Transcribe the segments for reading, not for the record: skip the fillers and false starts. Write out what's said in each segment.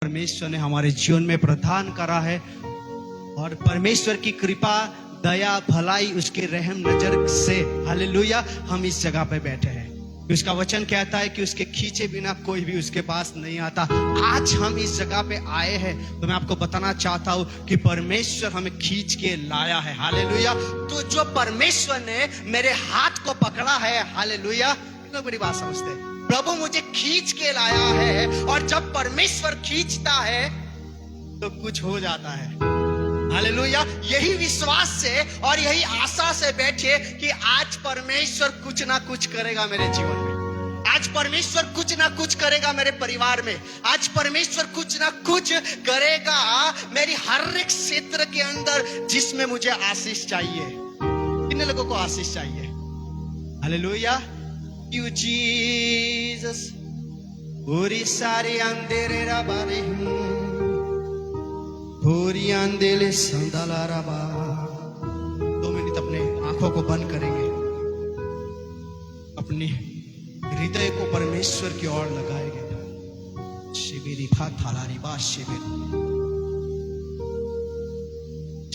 परमेश्वर ने हमारे जीवन में प्रदान करा है और परमेश्वर की कृपा, दया, भलाई, उसके रहम नजर से हालेलुया हम इस जगह पे बैठे हैं। उसका वचन कहता है कि उसके खींचे बिना कोई भी उसके पास नहीं आता। आज हम इस जगह पे आए हैं तो मैं आपको बताना चाहता हूं कि परमेश्वर हमें खींच के लाया है। हालेलुया। तो जो परमेश्वर ने मेरे हाथ को पकड़ा है, हालेलुया, इतना बड़ी बात समझते हैं, प्रभु मुझे खींच के लाया है। और जब परमेश्वर खींचता है तो कुछ हो जाता है। हालेलुया। यही विश्वास से और यही आशा से बैठे कि आज परमेश्वर कुछ ना कुछ करेगा मेरे जीवन में। आज परमेश्वर कुछ ना कुछ करेगा मेरे परिवार में। आज परमेश्वर कुछ ना कुछ करेगा मेरी हर एक क्षेत्र के अंदर जिसमें मुझे आशीष चाहिए। कितने लोगों को आशीष चाहिए? Hallelujah. You Jesus, Uri sari andere rabare, Uri andele sandala raba। 2 minute अपने आंखों को बंद करेंगे, अपने हृदय को परमेश्वर की ओर लगाएंगे। शिविरी खा थालारी बा शिविर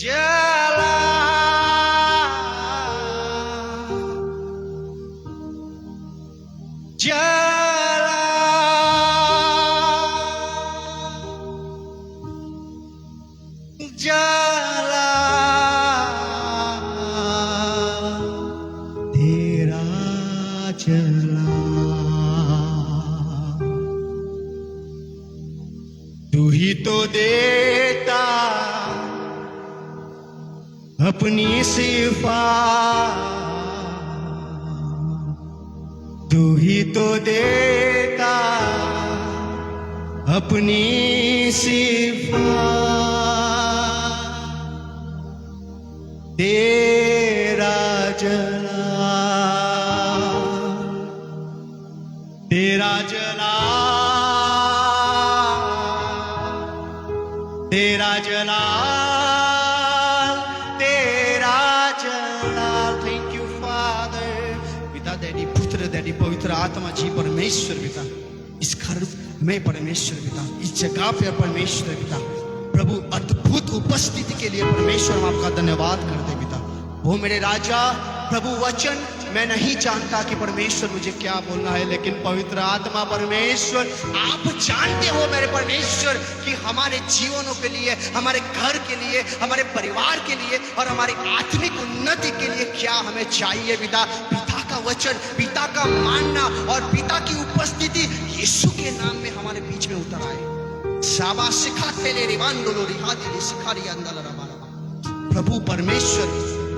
जला जला जला तेरा जला, तू ही तो देता अपनी सिफा, तू ही तो देता अपनी सिफा। तेरा जला, तेरा जला, तेरा जला, तेरा जला। Thank you father. पिता, डैडी, पुत्र, डैडी, पवित्र आत्मा जी, परमेश्वर पिता, इस घर में परमेश्वर पिता, इस जगह पे परमेश्वर पिता, प्रभु अद्भुत उपस्थिति के लिए परमेश्वर हम आपका धन्यवाद करते पिता। वो मेरे राजा, प्रभु वचन मैं नहीं जानता कि परमेश्वर मुझे क्या बोलना है, लेकिन पवित्र आत्मा परमेश्वर आप जानते हो मेरे परमेश्वर कि हमारे जीवनों के लिए, हमारे घर के लिए, हमारे परिवार के लिए और हमारी आत्मिक उन्नति के लिए क्या हमें चाहिए पिता। पिता का वचन, पिता का मानना और पिता की उपस्थिति यीशु के नाम में हमारे बीच में उतर आए। शाबाश। सिखाते ले रिवांडोलो रिहादी ले सिखारी अंदर रबा। प्रभु परमेश्वर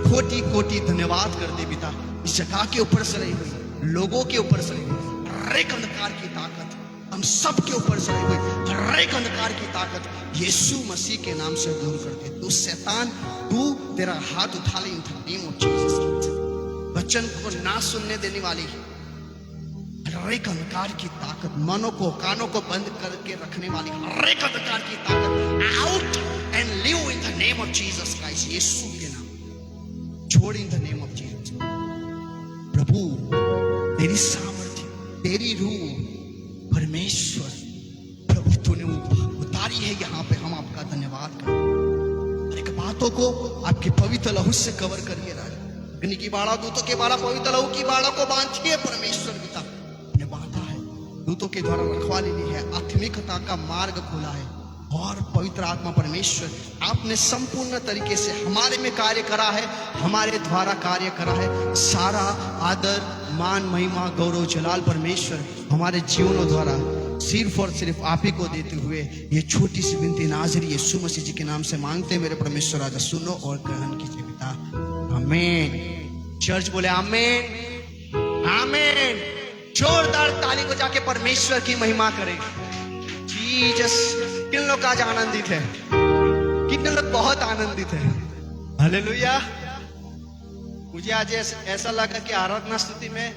कोटि कोटि धन्यवाद करते पिता, इस जगह के ऊपर से रही हुई, लोगों के ऊपर से रही हुई हर एक अंधकार की ताकत हम सब के ऊपर से रही हुई हर एक अंधकार की ताकत यीशु मसीह के नाम से दूर करते। तू शैतान, तू तेरा हाथ उठा ले इन द नेम ऑफ जीसस। वचन को ना सुनने देने वाली हर एक अंधकार की ताकत, मनों को, कानों को बंद करके रखने वाली हर एक अंधकार की ताकत, out and leave in the name of Jesus Christ. Yeshu के नाम छोड़ in the name of Jesus. प्रभु तेरी सामर्थ्य, तेरी रूह परमेश्वर, प्रभु तूने उतारी है यहाँ पे, हम आपका धन्यवाद करते हैं। हर एक बातों को आपके पवित्र लहू से कवर करिए राजा। अग्नि की बाड़ा, दूतों के बाड़ा, पवित्र लहू की बाड़ा को बांधिए परमेश्वर पिता। ने बांधा है, दूतों के द्वारा रखवाली ली है, आत्मिकता का मार्ग खोला है और पवित्र आत्मा परमेश्वर आपने संपूर्ण तरीके से हमारे में कार्य करा है, हमारे द्वारा कार्य करा है। सारा आदर, मान, महिमा, गौरव, जलाल परमेश्वर हमारे जीवनों द्वारा सिर्फ और सिर्फ आप ही को देते हुए ये छोटी सी विनती नाज़री यीशु मसीह जी के नाम से मांगते मेरे परमेश्वर राजा, सुनो और ग्रहण कीजिए पिता। आमीन। चर्च बोले आमीन, आमीन। जोरदार ताली को जाके परमेश्वर की महिमा करें। जीसस। कितने लोग आज आनंदित है? कितने लोग बहुत आनंदित है? हालेलुया। मुझे आज ऐसा लगा कि आराधना स्तुति में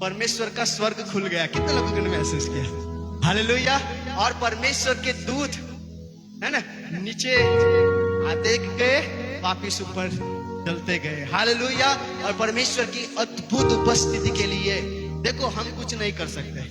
परमेश्वर का स्वर्ग खुल गया। कितने लोगों ने महसूस किया? हालेलुया। और परमेश्वर के दूत है ना नीचे आते गए, वापिस ऊपर चलते गए। हालेलुया। और परमेश्वर की अद्भुत उपस्थिति के लिए देखो हम कुछ नहीं कर सकते,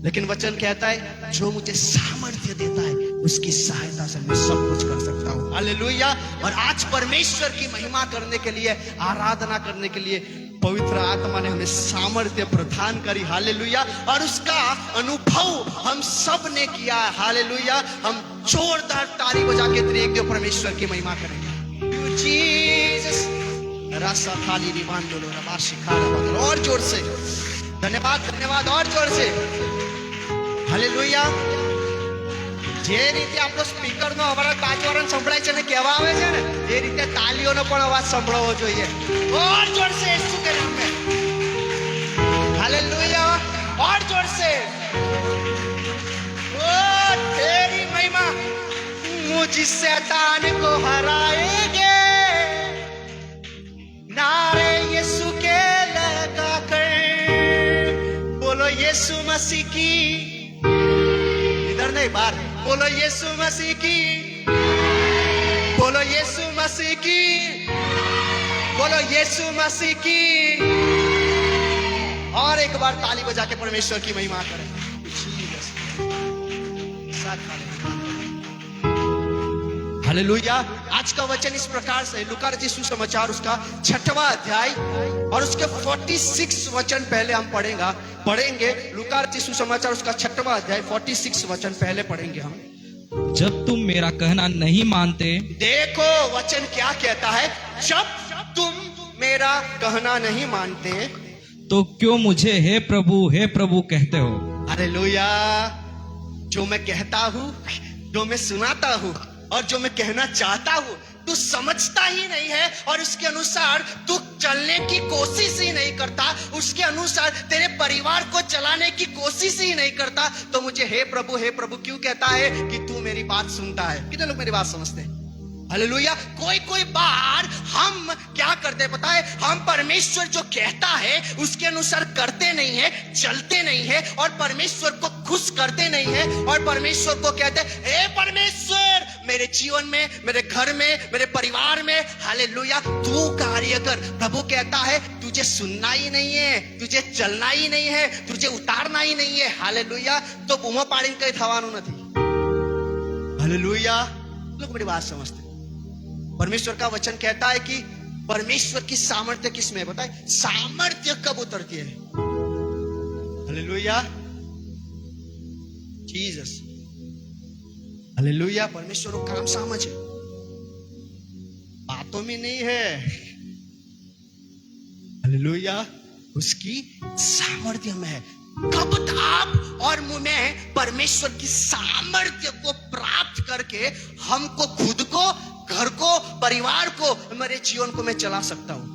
लेकिन वचन कहता है जो मुझे सामर्थ्य देता है उसकी सहायता से मैं सब कुछ कर सकता हूं। हालेलुया। और आज परमेश्वर की महिमा करने के लिए, आराधना करने के लिए पवित्र आत्मा ने हमें सामर्थ्य प्रदान करी। हालेलुया। और उसका अनुभव हम सब ने किया। हालेलुया। हम जोरदार ताली बजा के एक देव परमेश्वर की महिमा करेंगे। जीसस रासा थाली रिवांडोलो रबाशी खारा। और जोर से धन्यवाद, धन्यवाद, और जोर से हालेलुया। જે રીતે આપણો સ્પીકરનો અવાજ બાજુવાળાને સંભળાય છે ને કહેવા આવે છે ને, એ રીતે તાલીઓનો પણ અવાજ સંભળાવવો જોઈએ। और जोर से यीशु के नाम में हालेलुया। और जोर से ओ तेरी महिमा मुझ शैतान को हराएंगे, नारे यीशु के लगाकर बोलो यीशु मसीह की, इधर नहीं बाहर, बोलो यीशु मसीह की, बोलो यीशु मसीह की, बोलो यीशु मसीह की। और एक बार ताली बजा के परमेश्वर की महिमा करें। हालेलुया। आज का वचन इस प्रकार से लूका रचित सुसमाचार उसका 6वां अध्याय और उसके 46 वचन पहले हम पढ़ेंगे। लूका रचित सुसमाचार उसका 6वां अध्याय 46 वचन पहले पढ़ेंगे हम। जब तुम मेरा कहना नहीं मानते, देखो वचन क्या कहता है, जब तुम मेरा कहना नहीं मानते तो क्यों मुझे हे प्रभु कहते हो। हालेलुया। जो मैं कहता हूं, जो मैं सुनाता हूं और जो मैं कहना चाहता हूं तू समझता ही नहीं है और उसके अनुसार तू चलने की कोशिश ही नहीं करता, उसके अनुसार तेरे परिवार को चलाने की कोशिश ही नहीं करता, तो मुझे हे प्रभु क्यों कहता है कि तू मेरी बात सुनता है। कितने लोग मेरी बात समझते हैं? हालेलुया। कोई बार हम क्या करते हैं पता है, हम परमेश्वर जो कहता है उसके अनुसार करते नहीं है, चलते नहीं है और परमेश्वर को खुश करते नहीं है और परमेश्वर को कहते हैं हे परमेश्वर मेरे जीवन में, मेरे घर में, मेरे परिवार में हालेलुया तू कार्य कर। प्रभु कहता है तुझे सुनना ही नहीं है, तुझे चलना ही नहीं है, तुझे उतारना ही नहीं है। हालेलुया। तो बूमो पाड़ीने कई थवानुं नथी। हालेलुया। लोग मेरी बात समझते। परमेश्वर का वचन कहता है कि परमेश्वर की सामर्थ्य किसमें बताए, सामर्थ्य कब उतरती है। हालेलुया। जीसस। हालेलुया। परमेश्वर को काम समझ है, बातों में नहीं है। हालेलुया। उसकी सामर्थ्य में है। कब आप और मैं परमेश्वर की सामर्थ्य को प्राप्त करके हमको, खुद को, घर को, परिवार को, मेरे जीवन को मैं चला सकता हूं।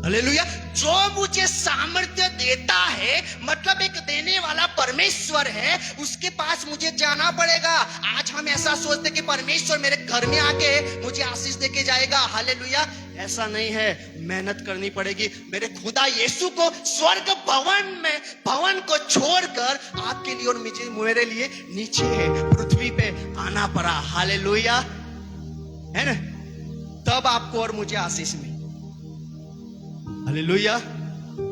हालेलुया। जो मुझे सामर्थ्य देता है मतलब एक देने वाला परमेश्वर है, उसके पास मुझे जाना पड़ेगा। आज हम ऐसा सोचते कि परमेश्वर मेरे घर में आके मुझे आशीष देके जाएगा। हालेलुया। ऐसा नहीं है, मेहनत करनी पड़ेगी। मेरे खुदा यीशु को स्वर्ग भवन को छोड़कर आपके लिए और मेरे लिए नीचे पृथ्वी पे आना पड़ा। हालेलुया। है ना, तब आपको और मुझे आशीष मिली। हालेलुया।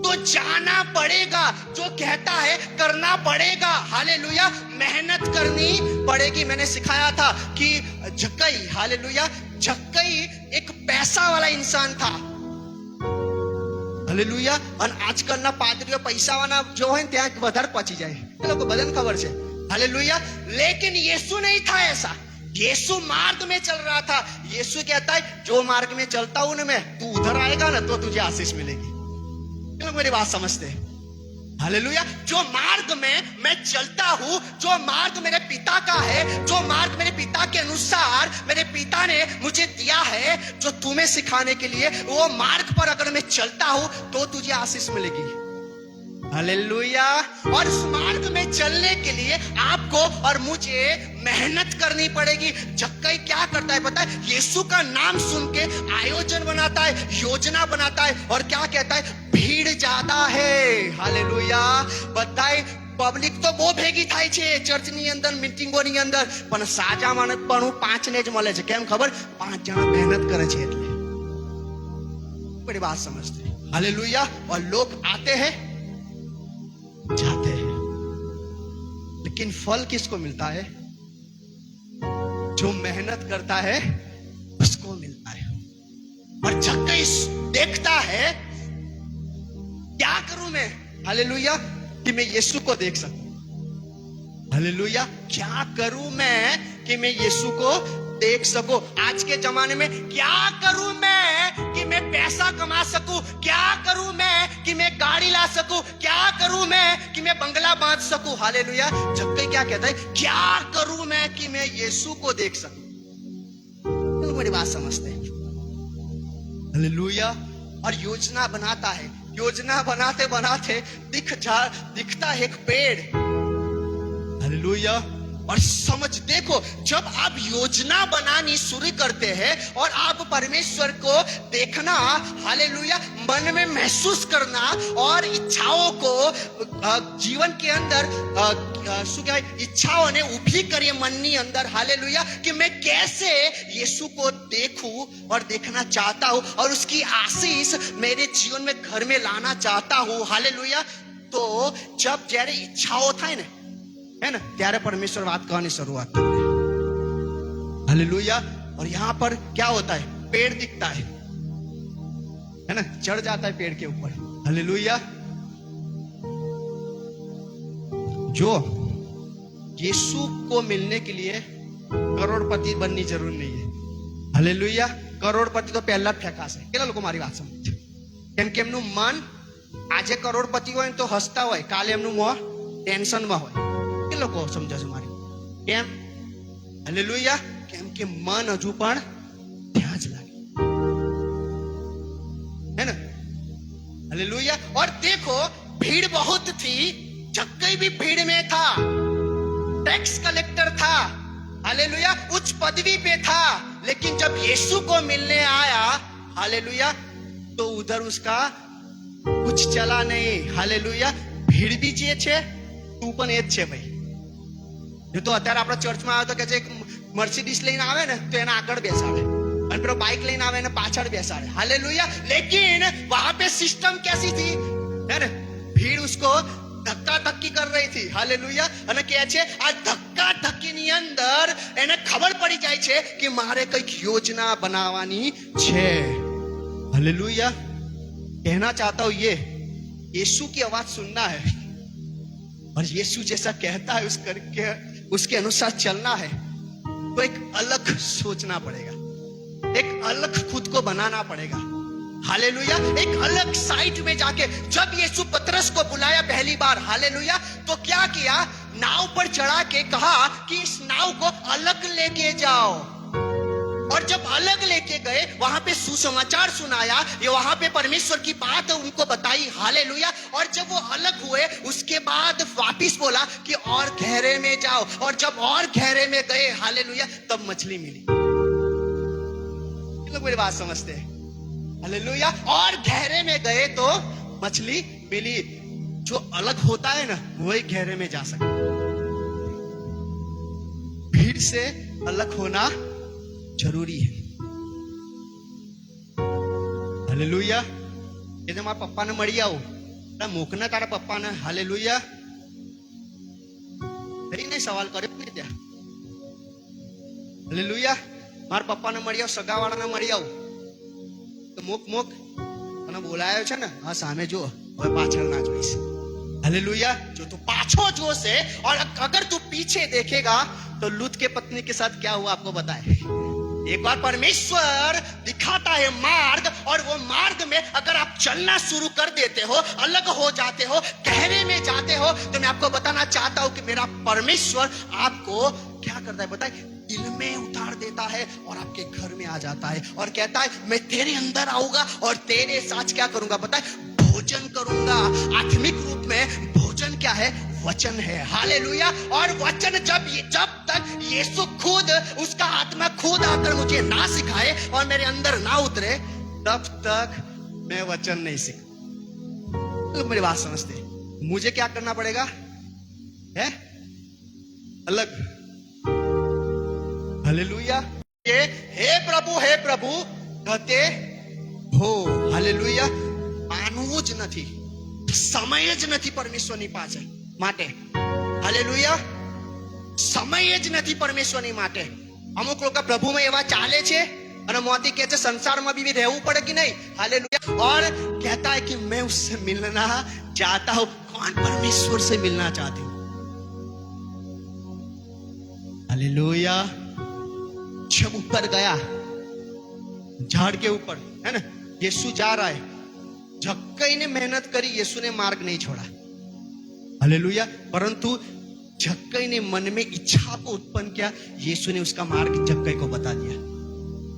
तो जाना पड़ेगा, जो कहता है करना पड़ेगा। हालेलुया। मेहनत करनी पड़ेगी। मैंने सिखाया था कि जक्कई, हालेलुया, जक्कई एक पैसा वाला इंसान था। हालेलुया। और आजकल ना पादरीओ पैसा वाला जो है ત્યાં વધારે પહોંચી જાય, એ લોકો બધાને ખબર છે। हालेलुया। लेकिन यीशु नहीं था ऐसा। यीशु मार्ग में चल रहा था। यीशु कहता है जो मार्ग में चलता हूं ना मैं, तू उधर आएगा ना तो तुझे आशीष मिलेगी। लोग मेरी बात समझते हैं। हालेलुया। जो मार्ग में मैं चलता हूं, जो मार्ग मेरे पिता का है, जो मार्ग मेरे पिता के अनुसार मेरे पिता ने मुझे दिया है, जो तुम्हें सिखाने के लिए, वो मार्ग पर अगर मैं चलता हूं तो तुझे आशीष मिलेगी। हालेलुया। और उस मार्ग में चलने के लिए आपको और मुझे मेहनत करनी पड़ेगी। जक्कई क्या करता है पता है, यीशु का नाम सुन के आयोजन बनाता है, योजना बनाता है और क्या कहता है, भीड़ ज्यादा है। हालेलुया। बताए पब्लिक तो બહુ ભેગી થાય છે ચર્ચની અંદર, મીટિંગોની અંદર, પણ સાચા માણસ પણ 5 ને જ મળે છે। કેમ ખબર? 5 જણા મહેનત કરે છે એટલે। बड़ी बात समझते हैं। हालेलुया। और लोग आते हैं, जाते हैं। लेकिन फल किसको मिलता है? जो मेहनत करता है उसको मिलता है। और जक्कई देखता है, क्या करूं मैं, हालेलुया, कि मैं यीशु को देख सकूं। हालेलुया, क्या करूं मैं कि मैं यीशु को देख सकूं। आज के जमाने में क्या करूं मैं कि मैं पैसा कमा सकूं, क्या करूं मैं कि मैं गाड़ी ला सकूं, क्या करूं मैं कि मैं बंगला बांध सकूं। हालेलुया, जक्कई क्या कहता है, क्या करूं मैं कि मैं यीशु को देख सकूं। तो मेरी बात समझते हैं। हालेलुया, और योजना बनाता है। योजना बनाते बनाते दिखता है एक पेड़। हालेलुया, और समझ, देखो, जब आप योजना बनानी शुरू करते हैं और आप परमेश्वर को देखना, हालेलुया, मन में महसूस करना और इच्छाओं को जीवन के अंदर इच्छाओं ने उभी करी मननी अंदर, हालेलुया, कि मैं कैसे यीशु को देखूं और देखना चाहता हूं और उसकी आशीष मेरे जीवन में घर में लाना चाहता हूं। हालेलुया, तो जब जયારે इच्छाओं થાય ને, है ना, त्यारे परमेश्वर बात कहनी शुरुआत करते हैं। हालेलुया, और यहां पर क्या होता है, पेड़ दिखता है ना, चढ़ जाता है पेड़ के ऊपर। हालेलुया, जो यीशु को मिलने के लिए करोड़पति बननी जरूर नहीं है। हालेलुया, करोड़पति तो पहला फेंकाશે। કેટલા લોકો મારી વાત સમજે? કેમ કે એમનું મન આજે કરોડપતિ હોય તો હસતા હોય, કાલે એમનું મોં ટેન્શનમાં હોય। કેટલા લોકો સમજે છે મારી? કેમ? હાલેલુયા, કેમ કે મન હજુ પણ ત્યાં જ લાગે, है ना। हालेलुया, और देखो भीड़ बहुत थी, जक्कई भी भीड़ में था, टैक्स कलेक्टर था, हालेलुया, उच्च पदवी पे था, लेकिन जब यीशु को मिलने आया, हालेलुया, तो उधर उसका कुछ चला नहीं। हालेलुया, भीड़ भी जे छे તું પણ એ જ છે ભાઈ। જો તો અત્યારે આપણા ચર્ચમાં આવે તો કે એક મર્સિડીઝ લઈને આવે ને તો એના આગળ બેસાડે, અને પેલો બાઇક લઈને આવે ને પાછળ બેસાડે। हालेलुया, लेकिन वहां पे सिस्टम कैसी थी, है ना, भीड़ उसको धक्का धक्की कर रही थी। हालेलुया, અને કહે છે આ ધક્કા ધક્કીની અંદર એને ખબર પડી જાય છે કે મારે કંઈક યોજના બનાવવાની છે। हालेलुया, कहना चाहता हूं ये, यीशु की आवाज सुनना है और यीशु जैसा कहता है उसके अनुसार चलना है, तो एक अलग सोचना पड़ेगा, एक अलग खुद को बनाना पड़ेगा। हालेलुया, एक अलग साइड में जाके, जब यीशु पतरस को बुलाया पहली बार, हालेलुया, तो क्या किया, नाव पर चढ़ा के कहा कि इस नाव को अलग लेके जाओ। और जब अलग लेके गए, वहां पे सुसमाचार सुनाया, ये वहां पे परमेश्वर की बात उनको बताई। हालेलुया, और जब वो अलग हुए उसके बाद वापिस बोला कि और गहरे में जाओ, और जब और गहरे में गए, हालेलुया, तब मछली मिली। लोग मेरी बात समझते हैं? हालेलुया, और गहरे में गए तो मछली मिली। जो अलग होता है ना, वही गहरे में जा सकता। भीड़ से अलग होना जरूरी है। हालेलुया, ये मारा पप्पा ने मળી આવો, મોકને તારા પપ્પા ને। હાલેલુયા, નહીં સવાલ કર્યો નહીં ત્યાં। હાલેલુયા, મારા પપ્પા ને મળી આવો, સગાવાળા ને મળી આવો, તો મોક તને બોલાયો છે ને, હા સામે જો, હવે પાછળ ના જોઈશ। हालेलुया, जो तू पाछो जोसे और अगर तू पीछे देखेगा तो लूत के पत्नी के साथ क्या हुआ आपको बताए। एक बार परमेश्वर दिखाता है मार्ग, और वो मार्ग में अगर आप चलना शुरू कर देते हो, अलग हो जाते हो, गहरे में जाते हो, तो मैं आपको बताना चाहता हूं कि मेरा परमेश्वर आपको क्या करता है बताए, दिल में उतार देता है और आपके घर में आ जाता है और कहता है मैं तेरे अंदर आऊंगा और तेरे साथ क्या करूंगा बताए, भोजन करूंगा। आत्मिक रूप में भोजन क्या है, वचन है। हालेलुया, और वचन जब तक यीशु खुद, उसका आत्मा खुद आकर मुझे ना सिखाए और मेरे अंदर ना उतरे, तब तक मैं वचन नहीं सीख। तो मेरी बात समझते, मुझे क्या करना पड़ेगा, है अलग। हालेलुया, ये हे प्रभु कहते हो। हालेलुया, मानવું જ નથી, સમય જ નથી પરમેશ્વરની પાસે માટે। હાલેલુયા, સમય જ નથી પરમેશ્વરની માટે. અમુક લોકો પ્રભુમાં એવા ચાલે છે અને મોતી કહે છે સંસારમાં भी રહેવું પડે कि नहीं. हालेलुया. और कहता है कि मैं उससे मिलना चाहता हूं. कौन परमेश्वर से मिलना चाहते हो? हालेलुया. जब ऊपर गया झाड़ के ऊपर, है ना, यीशु जा रहा है. जक्कई ने मेहनत करी, यीशु ने मार्ग नहीं छोड़ा. हालेलुया. परंतु जक्कई ने मन में इच्छा को उत्पन्न किया. यीशु ने उसका मार्ग जक्कई को बता दिया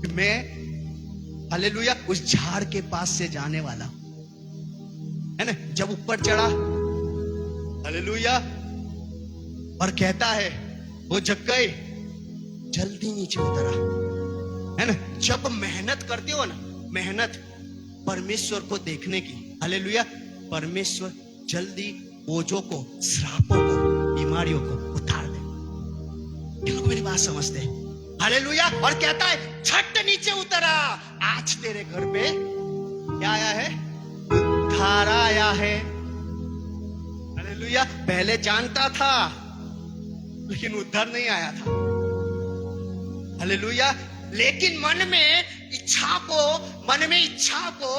कि मैं, हालेलुया, उस झाड़ के पास से जाने वाला हूं, है ना. जब ऊपर चढ़ा, हालेलुया, और कहता है वो जक्कई जल्दी नीचे उतरा, है ना. जब मेहनत करते हो ना, मेहनत परमेश्वर को देखने की, हालेलुया, परमेश्वर जल्दी बोझों को, श्रापों को, बीमारियों को उतार दे. ये लोग मेरी बात समझते हैं. हालेलुया. और कहता है झट नीचे उतरा. आज तेरे घर पे क्या आया है? उद्धार आया है. हालेलुया. पहले जानता था लेकिन उद्धार नहीं आया था. हालेलुया. लेकिन मन में इच्छा को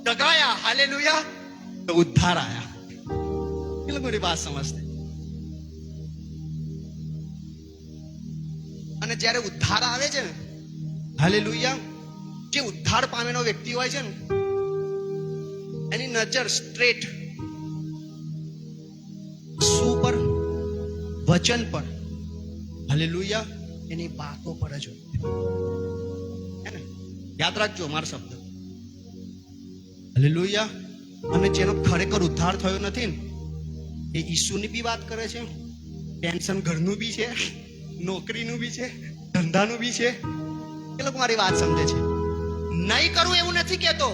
दगाया, हालेलुया, तो उद्धार आया. ये लोग मेरी बात समझते. અને જ્યારે ઉદ્ધાર આવે છે ને, હાલેલુયા, જે ઉદ્ધાર પામેલો વ્યક્તિ હોય છે ને, એની નજર સ્ટ્રેટ શું પર? વચન પર. હાલેલુયા. એની બાતો પર જ હોય, હે ને. યાદ રાખજો મારો શબ્દ. હાલેલુયા. અને જેનો ખરેખર ઉદ્ધાર થયો નથી ને, એ ઈસુની બી વાત કરે છે, ટેન્શન ઘરનું બી છે, નોકરીનું બી છે, ધંધાનું બી છે. એ લોકો મારી વાત સમજે છે. नहीं करूं એવું નથી કહેતો.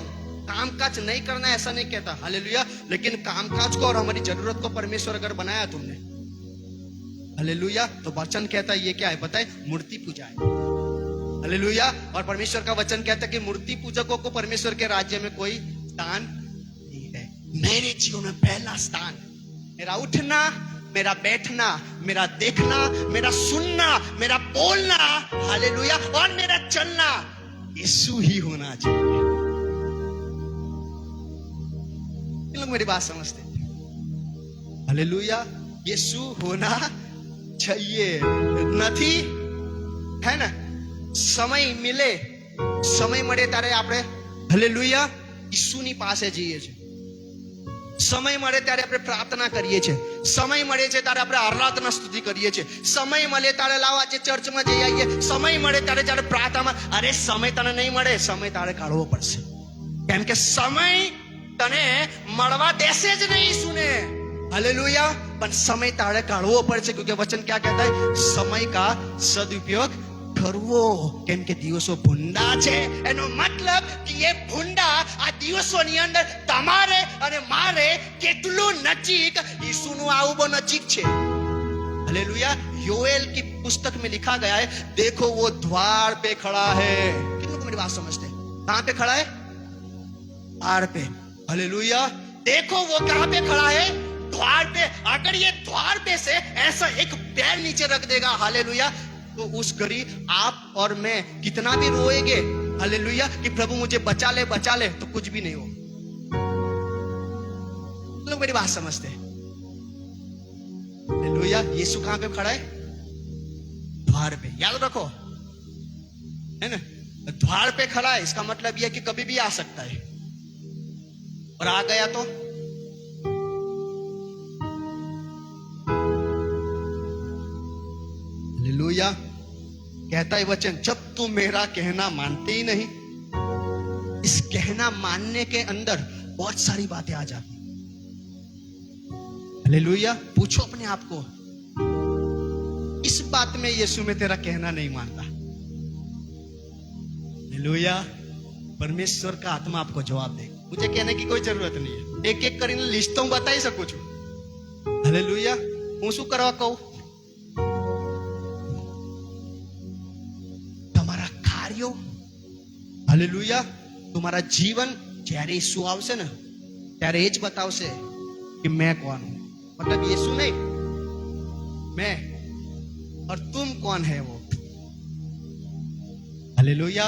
कामकाज नहीं करना ऐसा नहीं कहता. हालेलुया. लेकिन कामकाज को और हमारी जरूरत को परमेश्वर अगर बनाया तुमने, हालेलुया, तो वचन कहता है ये क्या है पता है? मूर्ति पूजा है. हालेलुया. और परमेश्वर का वचन कहता है कि मूर्ति पूजकों को परमेश्वर के राज्य में कोई स्थान नहीं है. मेरे जीवन में पहला स्थान मेरा उठना, मेरा बैठना, मेरा देखना, मेरा सुनना, मेरा बोलना, हालेलुया, और मेरा चलना यीशु ही होना चाहिए. ये लोग मेरी बात समझते हैं. हालेलुया. यीशु होना चाहिए. નથી, है ना. સમય મળે ત્યારે આપણે, હાલેલુયા, ઈસુની પાસે જઈએ છીએ. સમય મળે ત્યારે આપણે પ્રાર્થના કરીએ છીએ. સમય મળે છે ત્યારે આપણે આરાધના સ્તુતિ કરીએ છીએ. સમય મળે ત્યારે લાવો આજે ચર્ચમાં જઈ આવીએ. સમય મળે ત્યારે જ્યારે પ્રાર્થનામાં, અરે સમય તને નહીં મળે, સમય તારે કાઢવો પડશે. કેમ કે સમય તને મળવા દેશે જ નહીં ઈસુને. हालेलुया. पर समय तारे काढ़वो पड़े, क्योंकि वचन क्या कहता है? समय का सदुपयोग करवो. केम के दिवसो भूंडा छे. एनो मतलब कि ये भूंडा आ दिवसोनी अंदर तमारे अने मारे केटलू नजीक यीशुनु आवबो नजीक छे. हालेलुया. योएल की पुस्तक में लिखा गया है, देखो वो द्वार पे खड़ा है. कितनों को मेरी बात समझते हैं? कहां पे खड़ा है? द्वार पे. हालेलुया. देखो वो कहां पे खड़ा है? द्वार पे. अगर ये द्वार पे से ऐसा एक पैर नीचे रख देगा, हालेलुया, तो उस घड़ी आप और मैं कितना भी रोएंगे, हालेलुया, कि प्रभु मुझे बचा ले, तो कुछ भी नहीं हो. लोग मेरी बात समझते हैं. हालेलुया. यीशु कहां पे खड़ा है? द्वार पे. याद रखो, है ना. द्वार पे खड़ा है, इसका मतलब यह कि कभी भी आ सकता है. और आ गया तो हालेलुया. कहता है वचन, जब तुम मेरा कहना मानते ही नहीं, इस कहना मानने के अंदर बहुत सारी बातें आ जाती. हालेलुया. पूछो अपने आप को, इस बात में यीशु में तेरा कहना नहीं मानता. हालेलुया. परमेश्वर का आत्मा आपको जवाब दे. मुझे कहने की कोई जरूरत नहीं है. एक एक કરીને लिस्ट तो હું બતાવી શકું છું. હાલેલુયા. હું શું કરવા કહું? તમારા કાર્યો, હાલેલુયા, તમારા જીવન જ્યારે ઈસુ આવશે ને ત્યારે એ જ બતાવશે કે મેં કોણ. मतलब यीशु नहीं, मैं. और तुम कौन है वो। हालेलुया।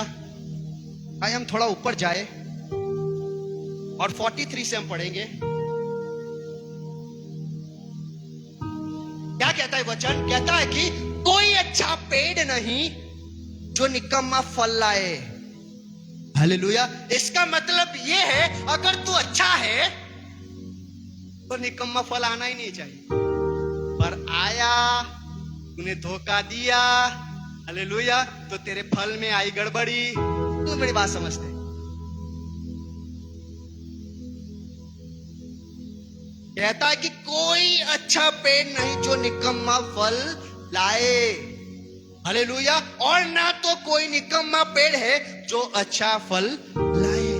आइए हम थोड़ा ऊपर जाए और 43 से हम पढ़ेंगे। क्या कहता है वचन? कहता है कि कोई अच्छा पेड़ नहीं जो निकम्मा फल लाए। हालेलुया। इसका मतलब ये है अगर तू अच्छा है तो निकम्मा फल आना ही नहीं चाहिए, पर आया, तूने धोखा दिया, हालेलुया, तो तेरे फल में आई गड़बड़ी। तू मेरी बात समझते? कहता है कि कोई अच्छा पेड़ नहीं जो निकम्मा फल लाए। हालेलुया। और ना तो कोई निकम्मा पेड़ है जो अच्छा फल लाए।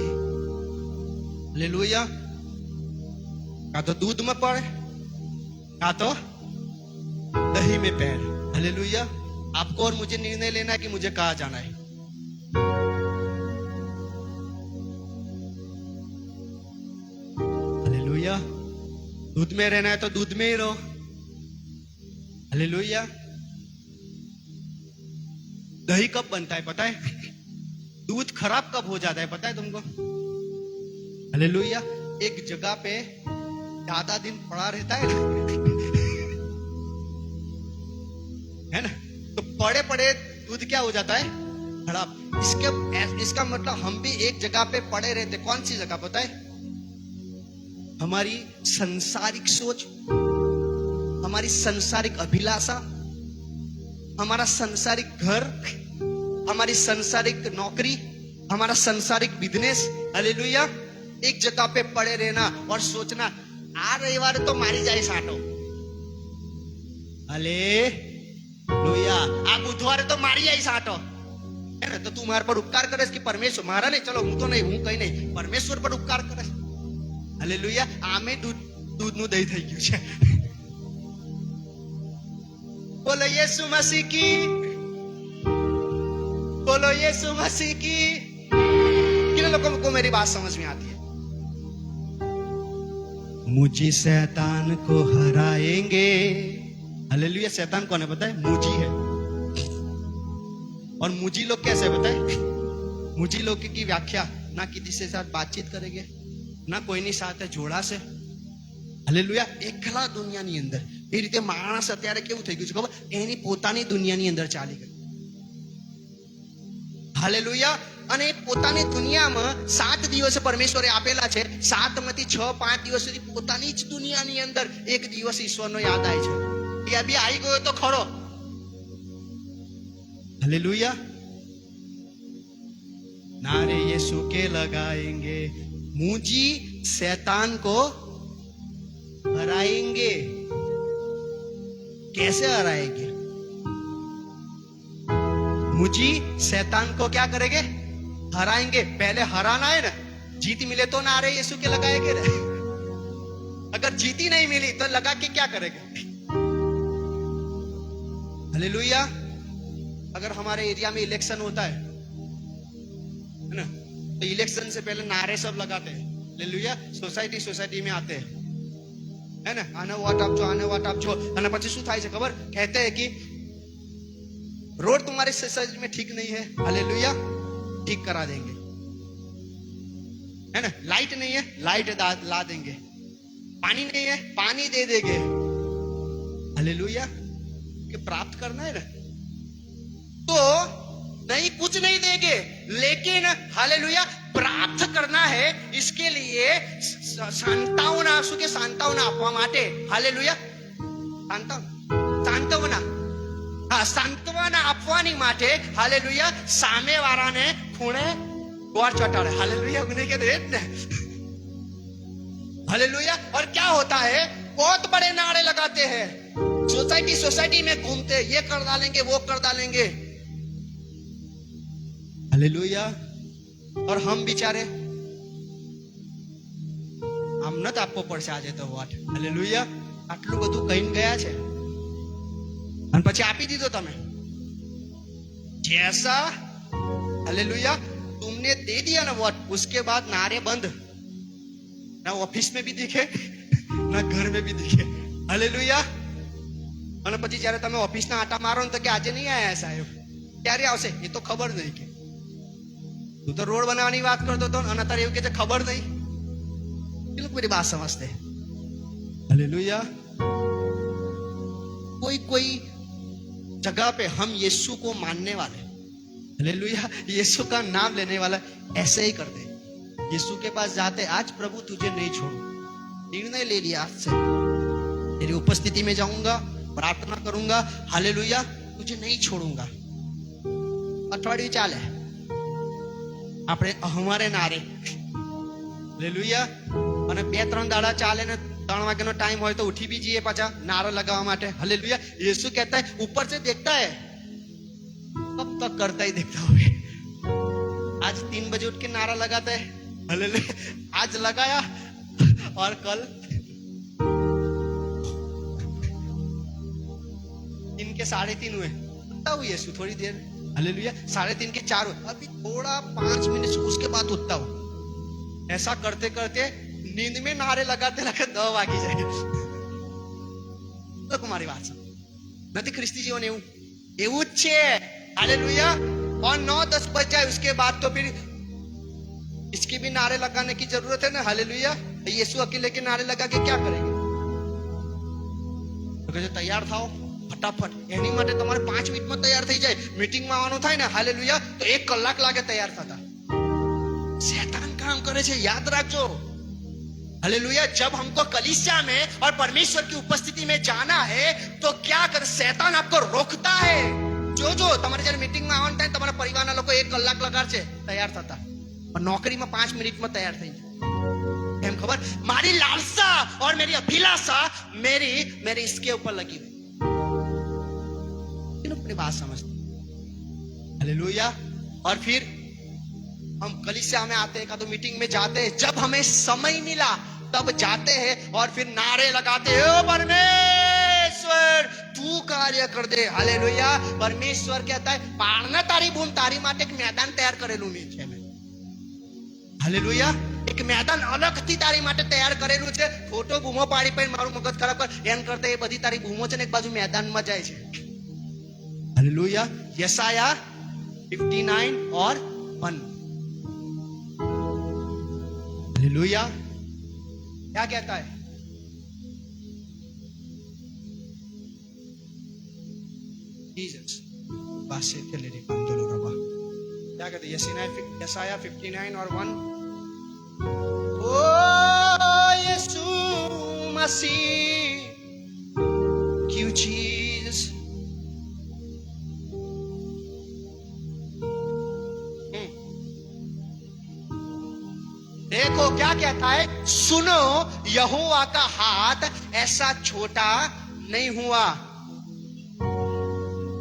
हालेलुया। का तो दूध में पड़े, का तो दही में पैर। हालेलुया। आपको और मुझे निर्णय लेना है कि मुझे कहां जाना है। हालेलुया। दूध में रहना है तो दूध में ही रहो। हालेलुया। दही कब बनता है पता है? दूध खराब कब हो जाता है पता है तुमको? हालेलुया। एक जगह पे ज्यादा दिन पड़ा रहता है है ना, तो पड़े पड़े दूध क्या हो जाता है? खराब। इसका मतलब हम भी एक जगह पे पड़े रहते। कौन सी जगह पता है? हमारी संसारिक सोच, हमारी संसारिक अभिलाषा, हमारा संसारिक घर, हमारी संसारिक नौकरी, हमारा संसारिक बिजनेस। हालेलुया। एक जगह पे पड़े रहना और सोचना आ रविवार तो मारी जाए साटो। हालेलुया। आ बुधवार तो मारी जाए साटो, है ना? तो तू मार पर उपकार करे कि परमेश्वर मारा नहीं, चलो हूं तो नहीं, हूं कहीं नहीं, परमेश्वर पर उपकार करे। हालेलुया। आमे दूध નું દહીં થઈ ગયું છે। बोलो यीशु मसीह की, बोलो यीशु मसीह की। किन लोगों को मेरी बात समझ में आती है? मुझी शैतान को हराएंगे। हालेलुया। शैतान कौन है पता है? मुझी है। और मुझी लोग कैसे पता है? मुझी लोग की व्याख्या ना किसी से साथ बातचीत करेंगे, ना કોઈની સાથે જોડાશે। હાલેલુયા। એકલા દુનિયાની અંદર એ રીતે માણસ અત્યારે કેવું થઈ ગયું છે ખબર? એની પોતાની દુનિયાની અંદર ચાલી ગયું। હાલેલુયા। અને પોતાની દુનિયામાં 7 દિવસ પરમેશ્વરે આપેલા છે, 7 માંથી 6-5 દિવસ સુધી પોતાની જ દુનિયાની અંદર એક દિવસ ઈશ્વરનો યાદ આવે છે। એ બી આવી ગયો તો ખરો। हालेलुया। नारे यीशु के लगाएंगे, मुझी शैतान को हराएंगे। कैसे हराएंगे? मुझी शैतान को क्या करेंगे? हराएंगे। पहले हराना है ना, जीत मिले तो नारे यीशु के लगाएंगे ना। अगर जीती नहीं मिली तो लगा के क्या करेंगे? हालेलुया। अगर हमारे एरिया में इलेक्शन होता है ना, तो इलेक्शन से पहले नारे सब लगाते हैं। हालेलुया। सोसाइटी में आते हैं, है ना, आना वोट आपजो, आना वोट आपजो। અને પછી શું થાય છે ખબર? कहते हैं कि रोड तुम्हारे सोसाइटी में ठीक नहीं है, हालेलुया, ठीक करा देंगे, है ना। लाइट नहीं है, लाइट ला देंगे। पानी नहीं है, पानी दे देंगे। हालेलुया। कि प्राप्त करना है ना, तो नहीं, कुछ नहीं देंगे, लेकिन हालेलुया प्राप्त करना है। इसके लिए सांत्वना આપવા માટે, હાલેલુયા, सांत्वना આપવાની માટે, हालेलुया, સામે વાળાને ખૂણે ગોળ ચટાડે। हालेलुया। उन्हें कहते हैं ना, हालेलुया। और क्या होता है? बहुत बड़े नारे लगाते हैं, सोसाइटी में घूमते, ये कर डालेंगे, वो कर डालेंगे। हालेलुया। और हम बिचारे આમ નત આપવો પડશે આજે તો વોટ। હાલેલુયા। આટલું બધું કહીને ગયા છે અને પછી આપી દીધો તમે। जैसा हालेलुया तुमने दे दिया ना वोट, उसके बाद नारे बंद, ना ऑफिस में भी दिखे, ना घर में भी दिखे। हालेलुया। અને પછી જ્યારે તમે ઓફિસના આટા મારો ને તો કે આજે નહીં આયા સાહેબ, ક્યારે આવશે એ તો ખબર નહીં. કે તું તો રોડ બનાવવાની વાત કરતો હતો અને અત્યારે એવું કે છે ખબર નહીં. ये लोग मेरी बात समझते हैं. हालेलुया. कोई कोई जगह पे हम यीशु को मानने वाले, हालेलुया, यीशु का नाम लेने वाला ऐसे ही करते हैं. यीशु के पास जाते, आज प्रभु तुझे नहीं छोड़ू, निर्णय ले लिया आज से तेरी उपस्थिति में जाऊंगा, प्रार्थना करूंगा, हालेलुया, तुझे नहीं छोड़ूंगा. अठवाडिયું ચાલે આપણે અમારે નારે, હાલેલુયા. અને 2-3 દાડા ચાલે ને 3 વાગ્યાનો ટાઈમ હોય તો ઉઠી બી જઈએ પાછા નારો લગાવવા માટે, हालेलुया. यीशु कहता है ऊपर से देखता है, कब तक करता ही देखता हुए. आज 3 बजे उठ के नारा लगाता है, हालेलुया. आज लगाया और कल इनके 3:30 हुए, उठता हुआ यीशु थोड़ी देर, हालेलुया. 3:30 के 4 हुए, अभी थोड़ा 5 मिनट उसके बाद उठता हूं. ऐसा करते करते नींद में नारे लगाते लगाते 9 वागी जाए. तो तुम्हारी बात समझ नहीं, ख्रिस्ती जीवन એવું જ છે, हालेलुया. और 9-10 बज जाए उसके बाद तो फिर इसकी भी नारे लगाने की जरूरत है ना, हालेलुया. यीशु अकेले के नारे लगा के क्या करेंगे? तो कहते तैयार થાઓ फटाफट. એની માટે તમારે 5 મિનિટમાં તૈયાર થઈ જાય. મીટિંગમાં આવવાનું થાય ને, हालेलुया, तो 1 કલાક લાગે તૈયાર થતા. शैतान काम करे छे, याद रखो, हालेलुया. जब हमको कलीसिया में और परमेश्वर की उपस्थिति में जाना है तो क्या कर, शैतान आपको रोकता है. जो તમારે જ્યારે મીટિંગ માં આવવાનું થાય તમારા પરિવારના લોકો 1 કલાક લગાડશે તૈયાર થતા, પણ નોકરીમાં 5 મિનિટમાં તૈયાર થઈ જાય. એમ ખબર, મારી લાલसा और मेरी अभिलाषा मेरी इसके ऊपर लगी हुई. अपनी बात समझते, हालेलुया. और फिर हम कलीसिया में आते हैं, का तो मीटिंग में जाते हैं, जब हमें समय मिला तब जाते हैं और फिर नारे लगाते हैं, ओ परमेश्वर तू कार्य कर दे, हालेलुया. परमेश्वर कहता है पाड़ना तारी बूम, तारी माटे एक मैदान तैयार करेलू છે મેં, हालेलुया. एक मैदान अलगથી તારી માટે તૈયાર કરેલું છે. ફોટો બૂમો પાડી પાડી મારું મગજ ખરાબ કર એમ કરતા એ બધી તારી બૂમો છે ને એક બાજુ મેદાનમાં જાય છે, हालेलुया. यशाया 59 और 1, हालेलुया. क्या कहता है? जीसस बासे चले रे कंदलो रबा. क्या कहते हैं? यशाया 59 और 1. ओ यीशु मसीह, क्यों जीसस. देखो क्या कहता है, सुनो यहोवा का हाथ ऐसा छोटा नहीं हुआ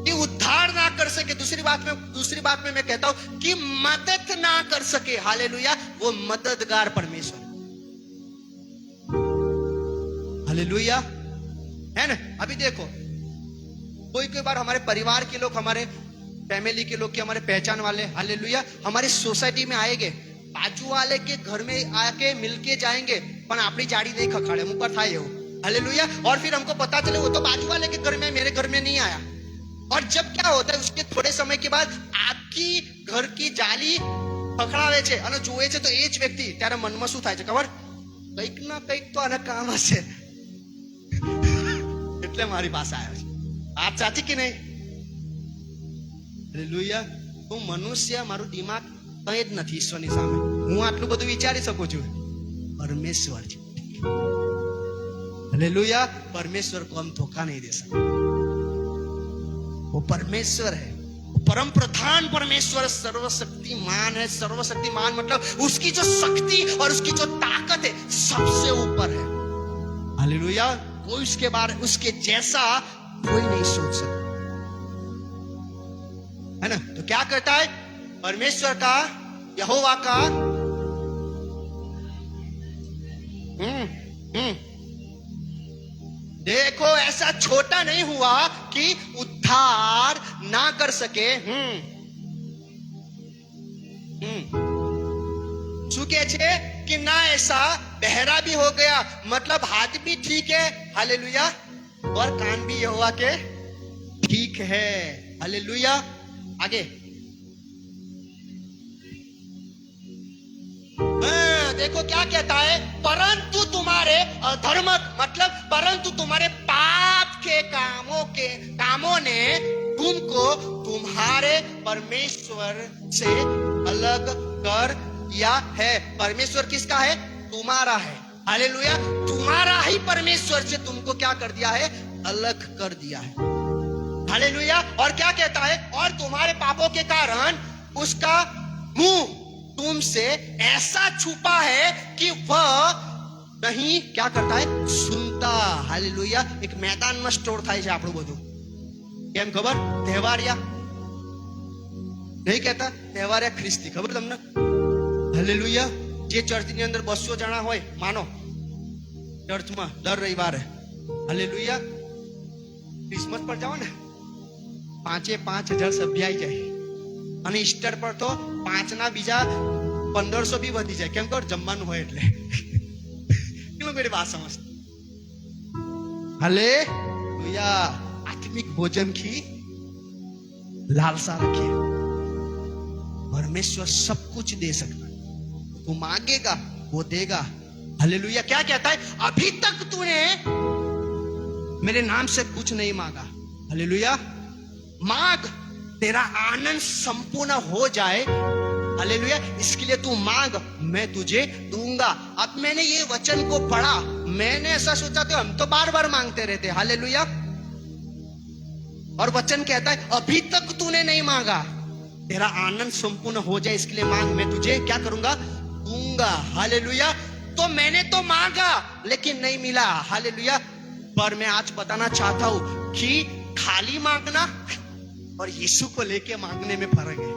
कि उद्धार ना कर सके. दूसरी बात में मैं कहता हूं कि मदद ना कर सके, हालेलुया. वो मददगार परमेश्वर, हालेलुया, है ना. अभी देखो कोई बार हमारे परिवार के लोग, हमारे फैमिली के लोग, के हमारे पहचान वाले, हालेलुया, हमारी सोसाइटी में आएंगे, बाजू वाले के घर में आके मिलके जाएंगे, पर अपनी जाड़ी नहीं खखाड़े, मुंह पर था ये, हालेलुया. और फिर हमको पता चले वो तो बाजू वाले के घर में, मेरे घर में नहीं आया. और जब क्या होता है, उसके थोड़े समय के बाद आपकी घर की जाली खखડાવે છે અને જોવે છે તો એ જ વ્યક્તિ, ત્યારે મનમાં શું થાય છે ખબર? કંઈક ના કંઈક તો આને કામ હશે, એટલે મારી પાસે આવ્યો છે. વાત સાચી કે નહીં? હાલેલુયા. હું મનુષ્ય, મારું દિમાગ કંઈ જ નથી ઈશ્વરની સામે. હું આટલું બધું વિચારી શકું છું, પરમેશ્વર છે, हालेलुया. परमेश्वर को हम धोखा नहीं दे सकते. वो परमेश्वर है, परम प्रधान परमेश्वर, सर्वशक्तिमान है. सर्वशक्तिमान मतलब उसकी जो शक्ति और उसकी जो ताकत है सबसे ऊपर है, हालेलुया. कोई उसके बारे, उसके जैसा कोई नहीं सोच सकता, है ना. तो क्या करता है परमेश्वर का, यहोवा का, देखो ऐसा छोटा नहीं हुआ कि उद्धार ना कर सके. શું કે છે कि ना ऐसा बहरा भी हो गया, मतलब हाथ भी ठीक है, हालेलुया, और कान भी यहोवा के ठीक है। हालेलुया। आगे देखो क्या कहता है, परंतु तुम्हारे अधर्म मतलब परंतु तुम्हारे पाप के कामों ने तुमको तुम्हारे परमेश्वर से अलग कर दिया है। परमेश्वर किसका है? तुम्हारा है। हालेलुया। तुम्हारा ही परमेश्वर से तुमको क्या कर दिया है? अलग कर दिया है। हालेलुया। और क्या कहता है, और तुम्हारे पापों के कारण उसका मुंह तुमसे ऐसा छुपा है कि वह नहीं क्या करता है? सुनता। हालेलुया। एक मैदान में स्टोर થાય છે આપણું બધું, કેમ ખબર? તહેવારિયા નહીં કહેતા, તહેવારિયા ખ્રિસ્તી, ખબર તમને? હાલેલુયા। જે ચર્ચની અંદર 200 જણા હોય માનો ચર્ચમાં દર રવિવારે, હાલેલુયા, ક્રિસમસ પર જાઓ ને 5,000 સભ્ય આવી જાય, અને ઈસ્ટર પર તો 5 ના બીજા 1500 બી વધી જાય, કેમ કે જમવાનું હોય એટલે। કેટલો મેરી વાત સમજ? हालेलुया। आत्मिक भोजन की लालसा रखिए। परमेश्वर सब कुछ दे सकता है, तू मांगेगा वो देगा। हालेलुया। क्या कहता है, अभी तक तूने मेरे नाम से कुछ नहीं मांगा। हालेलुया। मांग, तेरा आनंद संपूर्ण हो जाए। हालेलुया। इसके लिए तू मांग, मैं तुझे दूंगा। अब मैंने ये वचन को पढ़ा, मैंने ऐसा सोचा था हम तो बार बार मांगते रहते। हालेलुया। और वचन कहता है अभी तक तूने नहीं मांगा, तेरा आनंद संपूर्ण हो जाए इसके लिए मांग, मैं तुझे क्या करूंगा? दूंगा। हालेलुया। तो मैंने तो मांगा लेकिन नहीं मिला। हालेलुया। पर मैं आज बताना चाहता हूं कि खाली मांगना और यीशु को लेके मांगने में फर्क है।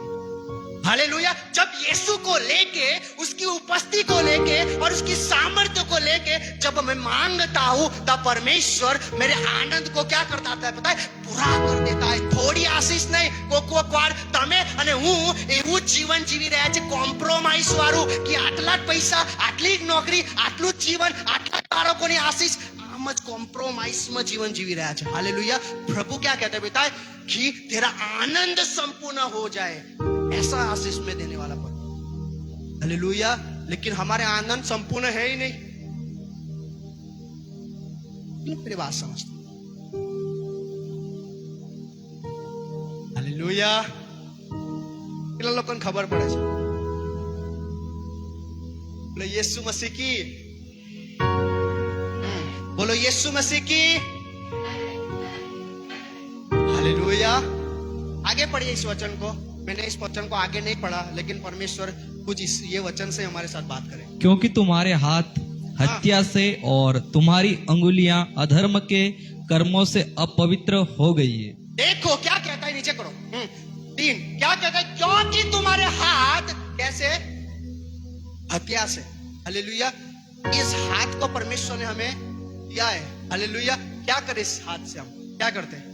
हालेलुया। जब यीशु को लेके, उसकी उपस्थिति को लेके और उसकी सामर्थ्य को लेके जब मैं मांगता हूं, तब परमेश्वर मेरे आनंद को क्या करता है पता है? पूरा कर देता है। थोड़ी आशीष नहीं, कोक વાર તમે અને હું એવું જીવન જીવી રહ્યા છે કોમ્પ્રોમાઇઝ વાળું, कि આટલા જ પૈસા, આટલી જ નોકરી, આટલું જ જીવન, આટલા બાળકોની આશીષ, આમ જ કોમ્પ્રોમાઇઝ માં જીવન જીવી રહ્યા છે। हालेलुया। प्रभु क्या कहते हैं बेटा? कि तेरा आनंद संपूर्ण हो जाए, ऐसा आशीष में देने वाला पर। हालेलुया। लेकिन हमारे आनंद संपूर्ण है ही नहीं। मेरी बात समझते? हालेलुया। કેટલા લોકોને ખબર પડે છે? બોલો यीशु मसीह की, बोलो यीशु मसीह की। हालेलुया। आगे पढ़िए इस वचन को। मैंने इस वचन को आगे नहीं पढ़ा, लेकिन परमेश्वर कुछ ये वचन से हमारे साथ बात करे। क्योंकि तुम्हारे हाथ हत्या से और तुम्हारी अंगुलियां अधर्म के कर्मों से अपवित्र हो गई है। देखो क्या कहता है, नीचे करो। 3 क्या कहता है? क्योंकि तुम्हारे हाथ कैसे? हत्या से। हालेलुया। इस हाथ को परमेश्वर ने हमें दिया है। हालेलुया। क्या करे इस हाथ से? हम क्या करते हैं?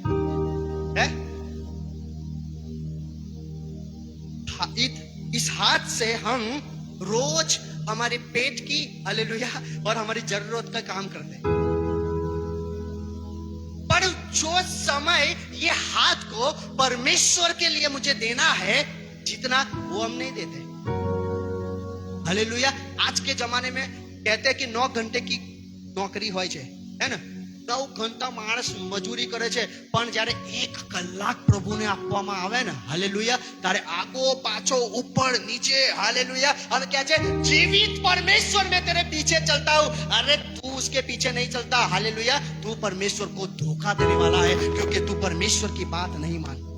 इस हाथ से हम रोज हमारे पेट की, हालेलुया, और हमारी जरूरत का काम करते हैं। पर जो समय ये हाथ को परमेश्वर के लिए मुझे देना है, जितना वो हम नहीं देते। हालेलुया। आज के जमाने में कहते हैं कि 9 घंटे की नौकरी હોય છે, है ना? 9 ઘંટા માણસ મજૂરી કરે છે, પણ જ્યારે 1 કલાક પ્રભુને આપવામાં આવે ને, હાલેલુયા, ત્યારે આગો પાછો ઉપર નીચે, હાલેલુયા। હવે કહે છે જીવિત परमेश्वर मैं तेरे पीछे चलता हूं। अरे तू उसके पीछे नहीं चलता। हालेलुया। तू परमेश्वर को धोखा देने वाला है, क्योंकि तू परमेश्वर की बात नहीं मानता।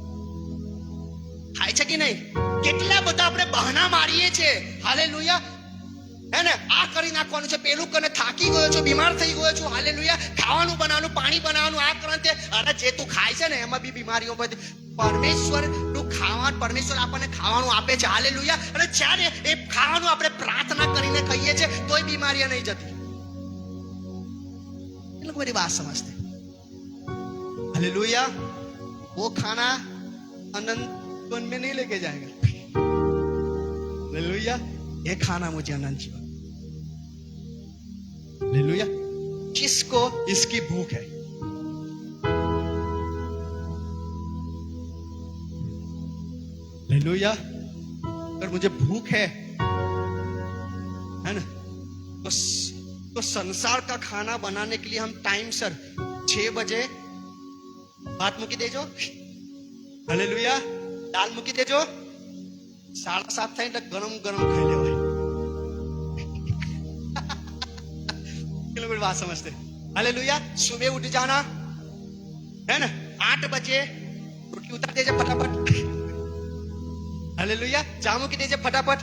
થાય છે કે નહીં? કેટલા બધા આપણે બહાના મારીએ છે। હાલેલુયા। है ना? आ કરી નાખવાનું છે, પેલું કને થાકી ગયો છું, બીમાર થઈ ગયો છું। હાલેલુયા। ખાવાનું બનાવવાનું, પાણી બનાવવાનું, આ કરante, અરે જે તું ખાય છે ને એમાં બી બીમારીઓ બધી। પરમેશ્વર નું ખાવાનું, પરમેશ્વર આપણને ખાવાનું આપે છે। હાલેલુયા। અને જ્યારે એ ખાવાનું આપણે પ્રાર્થના કરીને ખાઈએ છે, તોય બીમારીઓ નહીં જતી। એ લોકો मेरी बात समझते? हालेलुया। वो खाना अनंत में नहीं लेके जाएगा। हालेलुया। ये खाना मुझे अनंत जीवन। हालेलुया। किसको इसकी भूख है? हालेलुया। अगर मुझे भूख है ना, तो संसार का खाना बनाने के लिए हम टाइम सर 6 बजे भात मुकी देजो, हालेलुया, दाल मुकी देजो, 7:30 થાય એટલે ગરમ ગરમ ખાઈ લેવાય। लोग बात समझते, हालेलुया। सुबह उठ जाना है ना, 8 बजे रोटी उतार देजे फटाफट, हालेलुया। जामू की देजे फटाफट,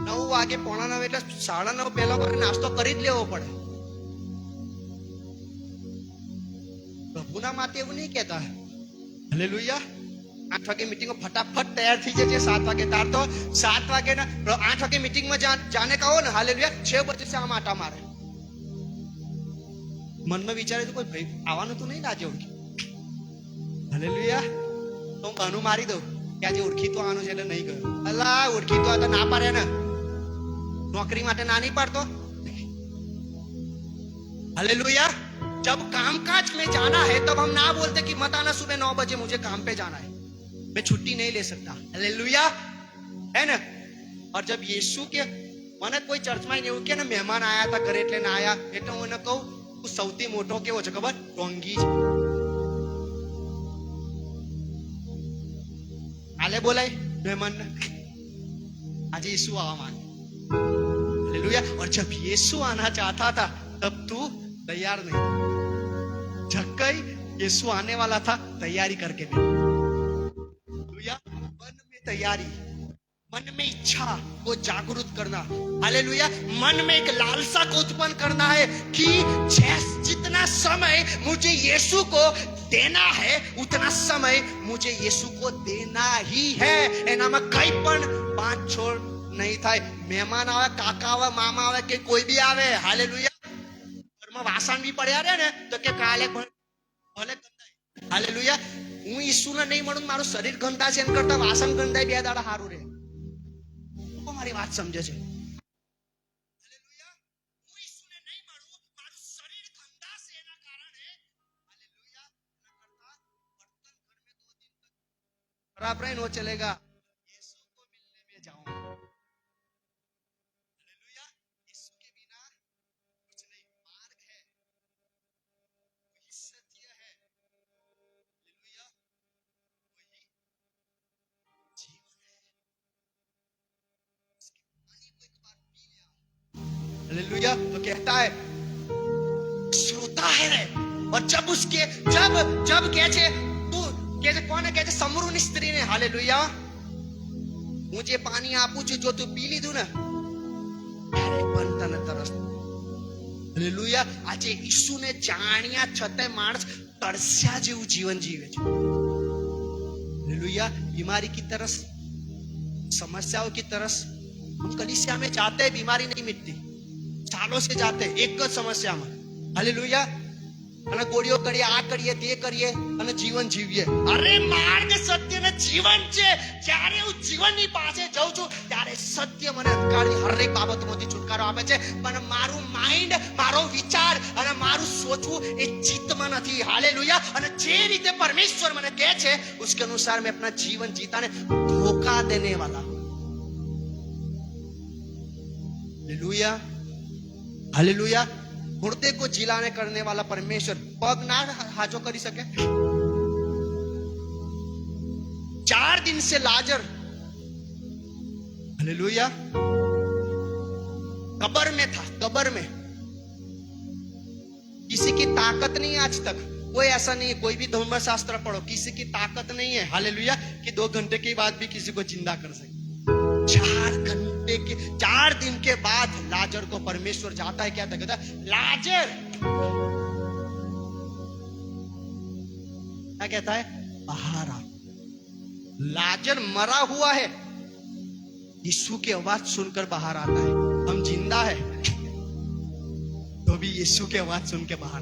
9 વાગે 8:45 એટલે 9:30 પહેલા મારે નાસ્તો કરી જ લેવો પડે। પ્રભુના માટે એવું નહીં કહેતા, હાલેલુયા। 8 વાગે मीटिंग में फटाफट तैयार थी जाइए, 7 वागे तार तो 7 वागे ना 8 वागे मीटिंग में जाने का हो ना, हालेलुया। 6 बजे से हम आटा मारे, मन में विचारे तो कोई भाई आवानो तो नहीं लाजे ओळखी, हालेलुया। तो बानु मारी दो કે આજે ઓળખી તો આનો છે એટલે નહીં ગયો, અલા ઓળખી તો આ ના પાડે ને, નોકરી માટે ના નહીં પાડતો, हालेलुया। जब कामकाज में जाना है तब हम ना बोलते कि मत आना सुबह 9 बजे, मुझे काम पे जाना है, मैं छुट्टी नहीं ले सकता, हालेलुया, है ना। और जब यीशु के મને કોઈ ચર્ચમાં એવું કે ને મહેમાન આયા હતા ઘરે એટલે ના આયા, એટલે હું એને કહું તું સૌથી મોટો કેવો છે ખબર? ઢોંગી છે, આલે બોલાય મહેમાન ને, આજે यीशु आवा मांगे, हालेलुया। और जब यीशु आना चाहता था तब तू तैयार नहीं, झक्कई यीशु आने वाला था, तैयारी करके भी, हालेलुया। मन में तैयारी, मन में इच्छा को जागरूक करना, हालेलुया। मन में एक लालसा को उत्पन्न करना है कि जितना समय मुझे यीशु को देना है उतना समय मुझे यीशु को देना ही है। एना में कई पण बात छोड़ नहीं થાય। મહેમાન આવે, કાકા આવે, મામા આવે કે કોઈ બી આવે, હાલેલુયા, ઘરમાં વાસણ બી પડ્યા રહે ને તો કે કાલે ભલે ગંધાય, હાલેલુયા। હું ઈસુને નહીં મળું, મારું શરીર ગંધાશે એમ કરતા વાસણ ગંધાય 2 દાડા સારું રહે। મારી વાત સમજે છે, હાલેલુયા। હું ઈસુને નહીં મળું, મારું શરીર ગંધાશે એના કારણે, हालेलुया, એના કરતા બર્તન घर में 2 दिन तक खराब रहे नो चलेगा, यीशु को मिलने में जाऊंगा, हालेलुया। यीशु के बिना कुछ नहीं, मार्ग है, वही सत्य है, हालेलुया, वही जीवन है। उसके पानी को एक बार पी लिया, हालेलुया, तो कहता है श्रोता है। और जब उसके जब जब कहते तू कहते कौन है, कहते समरूनी स्त्री ने, हालेलुया, मुझे पानी आपू છું જો તું પી લીધું ને ત્યારે પણ તને તરસ, હાલેલુયા। આજે ઈસુને જાણ્યા છતાંય માણસ તરસ્યા જેવું જીવન જીવે છે, हालेलुया। बीमारी की तरस, समस्याओं की तरस, हम कलीसिया में जाते हैं, बीमारी नहीं मिटती, सालों से जाते हैं एक જ समस्या में, हालेलुया। અને ગોળીઓ કરીએ, આ કરીએ, તે કરીએ અને જીવન જીવીએ। અરે માર્ગ સત્ય ને જીવન છે। જ્યારે હું જીવનની પાસે જાઉં છું ત્યારે સત્ય મને અંધકારની હરેક બાબતમાંથી છુટકારો આપે છે, પણ મારું માઇન્ડ, મારો વિચાર અને મારું સોચવું એ ચિત્તમાં નથી, હાલેલુયા। અને જે રીતે પરમેશ્વર મને કહે છે उसके अनुसार मैं अपना जीवन जीता ने धोखा देने वाला, हालेलुया, हालेलुया। मुर्दे को जिलाने करने वाला परमेश्वर पग ना हाजो करी सके। 4 दिन से लाजर, हालेलुया, कब्र में था, कब्र में। किसी की ताकत नहीं आज तक, कोई ऐसा नहीं है, कोई भी धर्मशास्त्र पढ़ो, किसी की ताकत नहीं है, हालेलुया, कि 2 घंटे के बाद भी किसी को जिंदा कर सके। 4 दिन के बाद लाजर को परमेश्वर जाता है, क्या कहता है, लाजर, क्या कहता है, बाहर आ। लाजर मरा हुआ है, यीशु की आवाज सुनकर बाहर आता है। हम जिंदा है तो भी यीशु की आवाज सुन के बाहर,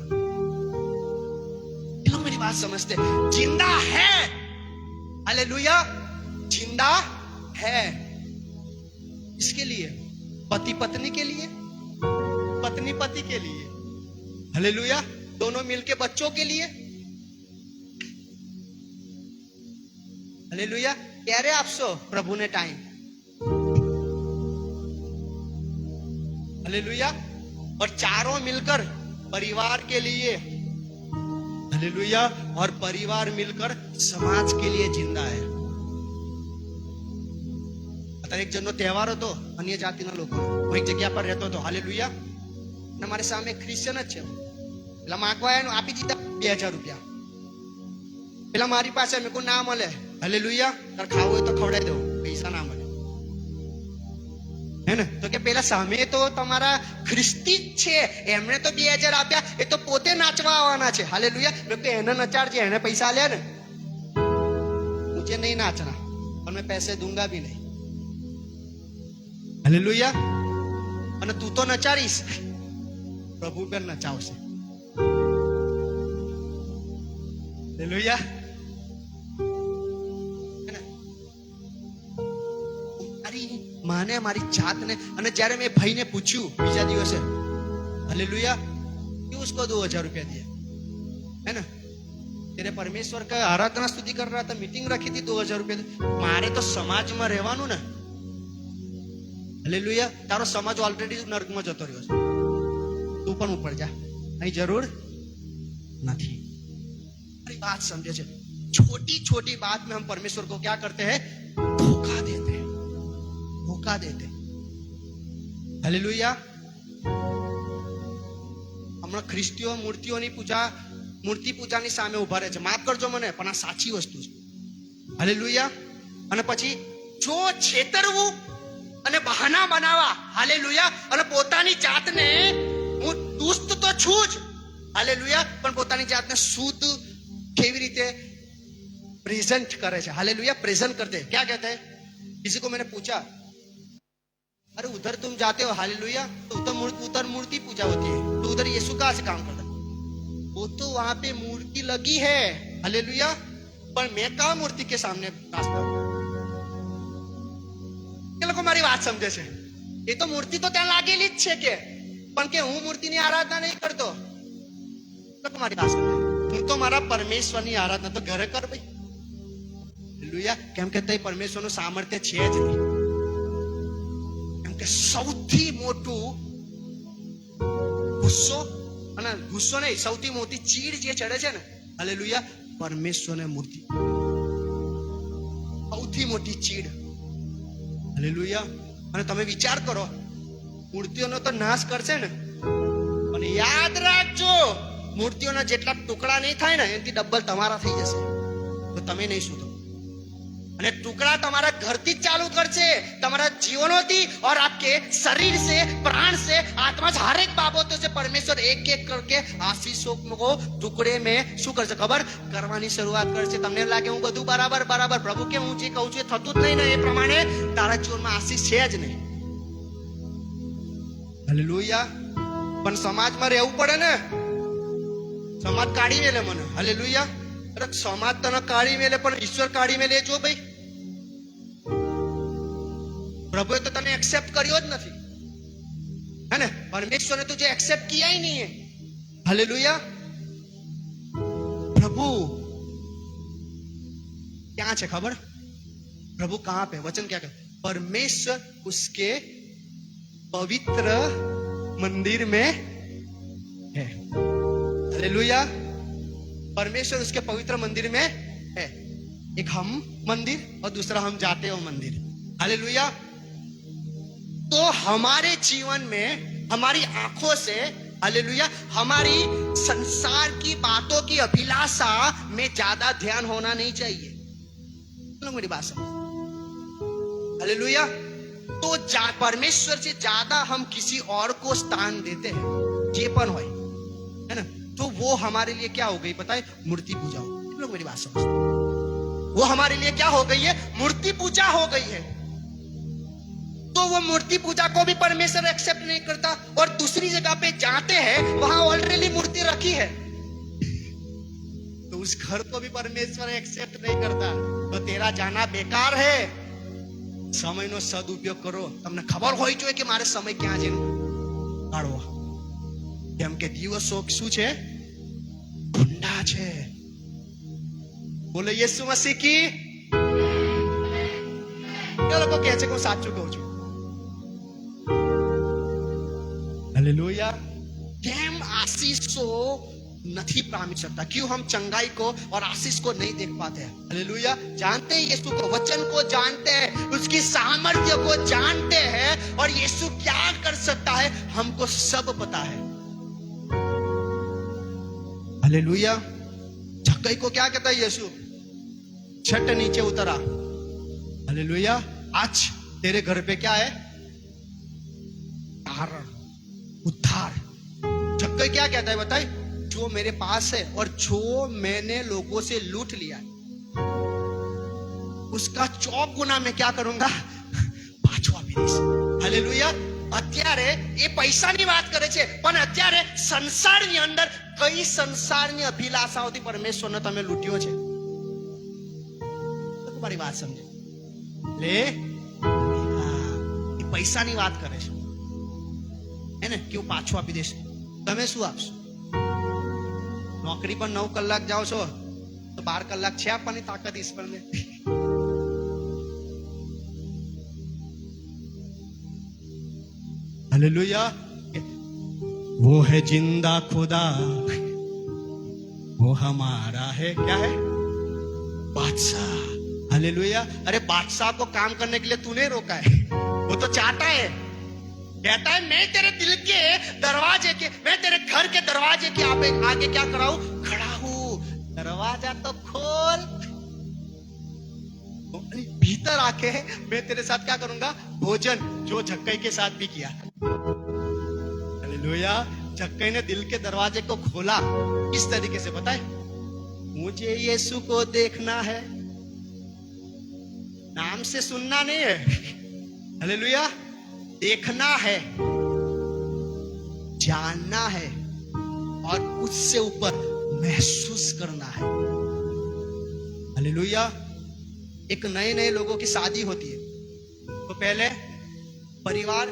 लोग मेरी बात समझते, जिंदा है, हालेलुया, जिंदा है। इसके लिए पति पत्नी के लिए, पत्नी पति के लिए, हालेलुया, दोनों मिलके बच्चों के लिए, हालेलुया क्यारे आपशो प्रभुने टाइम हालेलुया और चारों मिलकर परिवार के लिए हालेलुया और परिवार मिलकर समाज के लिए जिंदा है एक जनो तહેવાર હતો અન્ય જાતિના લોકો કોઈ જગ્યા પર રહેતો હતો હાલેલુયા અને મારી સામે ક્રિશ્ચિયન જ છે પેલા માંગવા આવ્યા આપી દીધા 2000 રૂપિયા પેલા મારી પાસે મેં કોઈ ના મળે હાલેલુયા તાર ખાવું હોય તો ખવડાવી દઉં પૈસા ના મળે હે ને તો કે પેલા સામે તો તમારા ખ્રિસ્તી જ છે એમણે તો 2000 આપ્યા એ તો પોતે નાચવા આવવાના છે હાલેલુયા મેં કે એને નચાડજે એને પૈસા આલ્યા ને મુझे नहीं नाचना और मैं पैसे दूंगा भी नहीं हालेलुया અને તું તો નચાડીશ પ્રભુ પર નચાવશે હાલેલુયા મારી માને મારી જાતને અને જ્યારે મેં ભાઈને પૂછ્યું બીજા દિવસે हालेलुया क्यों उसको 2000 रुपया दिए है ना तेरे परमेश्वर का आराधना स्तुति कर रहा था मीटिंग रखी थी 2000 रुपया मारे तो समाज में રહેવાનું ને हालेलुया तारो समाज ऑलरेडी नर्क में जतो रह्यो छे तू पण ऊपर जा અહીં જરૂર નથી अरे बात समझे छे छोटी छोटी बात में हम परमेश्वर को क्या करते हैं धोखा देते हालेलुया हमणा ख्रिस्तीओ मूर्तिओनी पूजा मूर्ति पूजानी सामे उभा रहे छे माफ करजो मने पण आ साची वस्तु छे हालेलुया અને પછી જો છેતરવું અને બહાના બનાવવા હાલેલુયા અને પોતાની જાતને હું દુષ્ટ તો છું જ હાલેલુયા પણ પોતાની જાતને શુદ્ધ કેવી રીતે પ્રેઝન્ટ કરે છે હાલેલુયા પ્રેઝન્ટ करते क्या कहते हैं किसी को मैंने पूछा अरे उधर तुम जाते हो हालेलुया तो उधर मूर्ति पूजा होती है तो उधर यीशु कहाँ से काम करता वो तो वहां पे मूर्ति लगी है हालेलुया पर मैं कहाँ मूर्ति के सामने नाचता हूँ લોકો મારી વાત સમજે છે એ તો મૂર્તિ તો ત્યાં લાગેલી જ છે કે પણ કે હું મૂર્તિની આરાધના નહીં કરતો લોકો મારી વાત સમજે હું તો મારા પરમેશ્વરની આરાધના તો ઘરે કર ભાઈ હાલેલુયા કેમ કે તે પરમેશ્વરનું સામર્થ્ય છે જ નહીં કેમ કે સૌથી મોટું ગુસ્સો અને ગુસ્સો નહીં સૌથી મોટી ચીડ જે ચડે છે ને હાલેલુયા પરમેશ્વરને મૂર્તિ સૌથી મોટી ચીડ हालेलुया અને તમે વિચાર કરો મૂર્તિઓનો તો નાશ કરશે ને અને યાદ રાખજો મૂર્તિઓના જેટલા ટુકડા નહીં થાય ને એનાથી ડબલ તમારા થઈ જશે તો તમે નહીં સુધરો અને ટુકડા તમારા ઘરથી જ ચાલુ કરશે તમારા જીવનોથી और आपके शरीर से प्राण से आत्मा से हर एक बाबतों से परमेश्वर एक एक करके आशीषों को टुकड़े में શું કરશે ખબર કરવાની શરૂઆત કરશે તમને લાગે હું બધું બરાબર બરાબર પ્રભુ કે હું જે કહું છું એ થતું જ નહીં ને એ પ્રમાણે તારા જીવનમાં આશીષ છે જ નહીં હાલેલુયા પણ સમાજમાં રહેવું પડે ને સમાજ કાઢી મેલે મને હાલેલુયા અરે સમાજ તને કાઢી મેલે પણ ઈશ્વર કાઢી મેલે જો ભાઈ प्रभु तो तने एक्सेप्ट करियो ज नहीं है ना परमेश्वर ने तुझे एक्सेप्ट किया ही नहीं है हालेलुया प्रभु क्या है खबर प्रभु कहां पे वचन क्या कहते परमेश्वर उसके पवित्र मंदिर में है हालेलुया परमेश्वर उसके पवित्र मंदिर में है एक हम मंदिर और दूसरा हम जाते हो मंदिर हालेलुया तो हमारे जीवन में हमारी आंखों से हालेलुया हमारी संसार की बातों की अभिलाषा में ज्यादा ध्यान होना नहीं चाहिए मेरी बात समझ हालेलुया तो परमेश्वर से ज्यादा हम किसी और को स्थान देते हैं जे पण होय है ना तो वो हमारे लिए क्या हो गई पता है मूर्ति पूजा हो लोग मेरी बात समझ वो हमारे लिए क्या हो गई है मूर्ति पूजा हो गई है तो वो मूर्ति पूजा को भी परमेश्वर एक्सेप्ट नहीं करता और दूसरी जगह पे जाते हैं वहां ऑलरेडी मूर्ति रखी है तो उस घर को भी परमेश्वर एक्सेप्ट नहीं करता तो तेरा जाना बेकार है समय नो सदुपयोग करो तमने खबर होई જોઈએ કે મારે સમય ક્યાં છે કાઢવો કેમ કે દિવસો શું છે ગુંડા છે બોલે યેસુ મસીહ કી કેટલા લોકો કહે છે કે હું સાચું કહું છું? हालेलुया। કેમ આશીષો नहीं पामी सकता? क्यों हम चंगाई को और आशीष को नहीं देख पाते हैं? हालेलुया। जानते हैं यीशु को, वचन को जानते हैं, उसकी सामर्थ्य को जानते हैं, और यीशु क्या कर सकता है हमको सब पता है। हालेलुया। झक्कई को क्या कहता है यीशु? छट नीचे उतरा। हालेलुया। आज तेरे घर पे क्या है? कारण, उद्धार। झक्कई क्या कहता है बताइए? जो मेरे पास है और जो मैंने लोगों से लूट लिया है, उसका 4 गुना मैं क्या करूंगा? પાછો આપી દઈશ। હાલેલુયા। અત્યારે એ પૈસાની વાત કરે છે, પણ અત્યારે સંસારની અંદર કઈ સંસારની અભિલાષાઓથી પરમેશ્વરને તમે લૂંટ્યો છે? તો તમારી વાત સમજે લે। એ પૈસાની વાત કરે છે, હે ને, કે હું પાછો આપી દઈશ। તમે શું આપશો? નોકરી પર 9 કલાક જાઓ છો તો 12 કલાક છે આપવાની તાકાત ઈશ્વરને? हालेलुया। वो है जिंदा खुदा, वो हमारा है क्या है? बादशाह। हालेलुया। अरे बादशाह को काम करने के लिए तूने रोका है, वो तो चाहता है, कहता है मैं तेरे दिल के दरवाजे के, मैं तेरे घर के दरवाजे के आगे क्या कराऊं? खड़ा हूं। दरवाजा तो खोल, भीतर आके मैं तेरे साथ क्या करूंगा? भोजन, जो झक्कई के साथ भी किया। हालेलुया। झक्कई ने दिल के दरवाजे को खोला। किस तरीके से बताए? मुझे यीशु को देखना है, नाम से सुनना नहीं है। हालेलुया। देखना है, जानना है, और उससे ऊपर महसूस करना है। हालेलुया। एक नए नए लोगों की शादी होती है तो पहले परिवार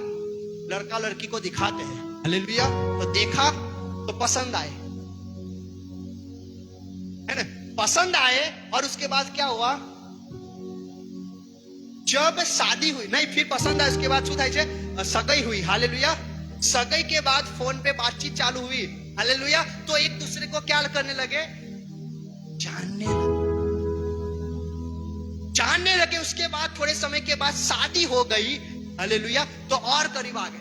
लड़का लड़की को दिखाते हैं। हालेलुया। तो देखा तो पसंद आए, है ना, पसंद आए, और उसके बाद क्या हुआ? जब शादी हुई नहीं, फिर पसंद आए, उसके बाद શું થાય છે? સગાઈ हुई। हालेलुया। सगाई के बाद फोन पे बातचीत चालू हुई। हालेलुया। तो एक दूसरे को क्या करने लगे? जानने लगे। उसके बाद थोड़े समय के बाद शादी हो गई। हालेलुया। तो और करीब आ गए,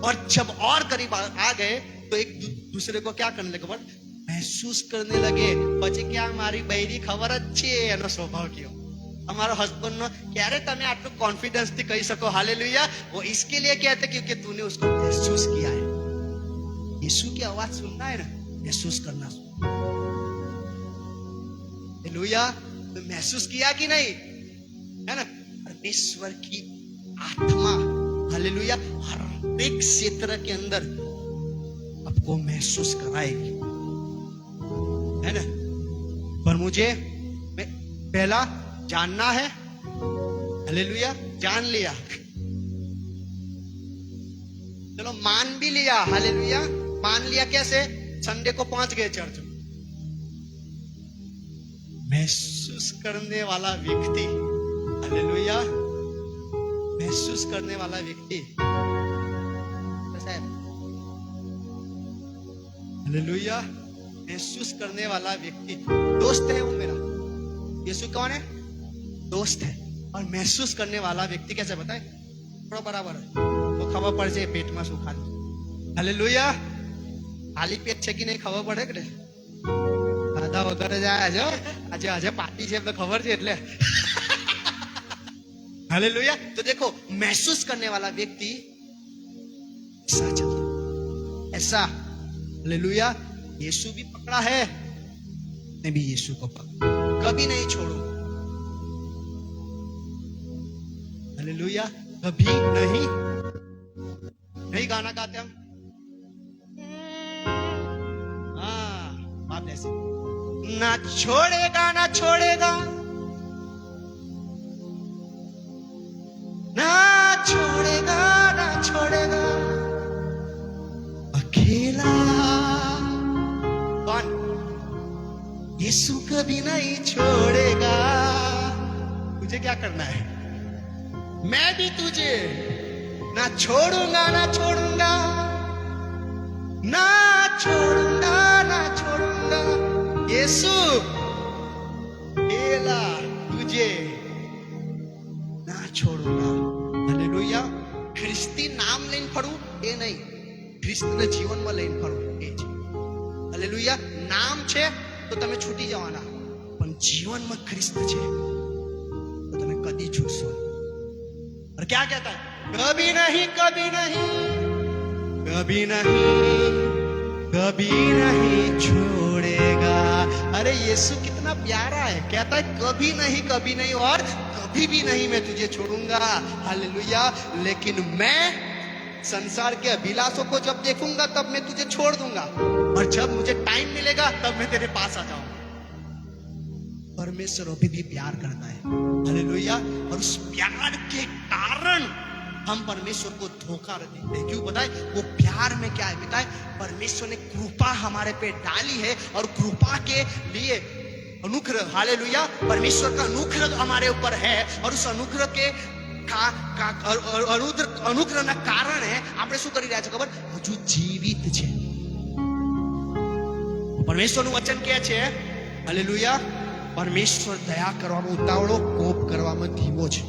और जब और करीब आ गए तो एक दूसरे को क्या करने लगे? महसूस करने लगे। પછી क्या મારી બૈરી ખબર જ છે એનો સ્વભાવ કેવો, हमारा हस्बैंड नो क्यारे तमे आटलू कॉन्फिडेंस थी कही सको। हालेलुया। वो इसके लिए कहते क्योंकि तूने उसको महसूस किया है। यीशु की आवाज सुनना है ना, महसूस करना। हालेलुया। तो महसूस किया कि नहीं? है ना। परमेश्वर की आत्मा, हालेलुया, हर एक क्षेत्र के अंदर आपको महसूस कराएगी, है ना। पर मुझे पहला जानना है। हालेलुया। जान लिया, चलो मान भी लिया। हालेलुया। मान लिया कैसे? संडे को पहुंच गए चर्च में। महसूस करने वाला व्यक्ति, हालेलुया, महसूस करने वाला व्यक्ति, हालेलुया, महसूस करने वाला व्यक्ति दोस्त है वो मेरा। यीशु कौन है? दोस्त है। और महसूस करने वाला व्यक्ति कैसे बताए? थोड़ा बराबर है तो खबर पड़ जाए पेट में सुखा। हालेलुया। खाली पेट છે કે નહીં ખબર પડે કે ખાધા વગર જાય આજે આજે આજે પાર્ટી છે એટલે ખબર છે એટલે। हालेलुया। तो देखो, महसूस करने वाला व्यक्ति ऐसा चलता, ऐसा। हालेलुया। यीशु भी पकड़ा है, मैं भी यीशु को पकड़ा, कभी नहीं छोड़ू। हालेलुया। कभी नहीं। नहीं गाना गाते हम, हाँ, आप ऐसे ना छोड़ेगा, ना छोड़ेगा, ना छोड़ेगा, ना छोड़ेगा, अकेला। कौन? यीशु कभी नहीं छोड़ेगा। तुझे क्या करना है? मैं भी तुझे ना छोड़ूंगा ना छोड़ूंगा ना छोड़ूंगा ना छोड़ूंगा यीशु एला तुझे ना छोड़ूंगा हालेलुया ख्रिस्ती नाम લઈને ફરવું એ નહીં ખ્રિસ્તને જીવનમાં લઈને ફરવું એ છે હાલેલુયા નામ છે તો તમે છૂટી જવાના પણ જીવનમાં ખ્રિસ્ત છે તો તમે કદી છૂટશો और क्या कहता है कभी नहीं कभी नहीं कभी नहीं कभी नहीं छोड़ेगा अरे यीशु कितना प्यारा है कहता है कभी नहीं और कभी भी नहीं मैं तुझे छोड़ूंगा हालेलुया लेकिन मैं संसार के अभिलाषों को जब देखूंगा तब मैं तुझे छोड़ दूंगा और जब मुझे टाइम मिलेगा तब मैं तेरे पास आ जाऊंगा परमेश्वर अभी भी प्यार करता है हालेलुया और उस प्यार के कारण हम परमेश्वर को धोखा देते हैं क्यों पता है वो प्यार में क्या है पता है परमेश्वर ने कृपा हमारे पे डाली है और कृपा के लिए अनुग्रह हालेलुया परमेश्वर का अनुग्रह हमारे ऊपर है और उस अनुग्रह के अनुग्रह ना कारण है આપણે શું કરી રહ્યા છે ખબર હજુ જીવિત છે પરમેશ્વરનું વચન કહે છે હાલેલુયા પરમેશ્વર દયા કરવામાં ઉતાવળો કોપ કરવામાં ધીમો છે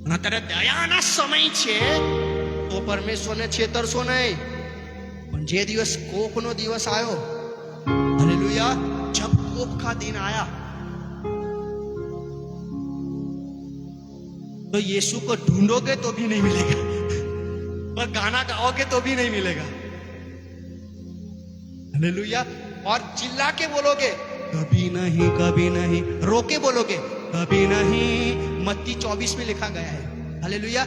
અને અત્યારે દયાના સમય છે તો પરમેશ્વરને છેતરશો નહીં પણ જે દિવસ કોપનો દિવસ આવ્યો હાલેલુયા जब कोप का दिन आया तो यीशु को ढूंढोगे तो भी नहीं मिलेगा और गाना गाओगे तो भी नहीं मिलेगा हालेलुया और चिल्ला के बोलोगे कभी नहीं रो के बोलोगे कभी नहीं मत्ती 24 में लिखा गया है हालेलुया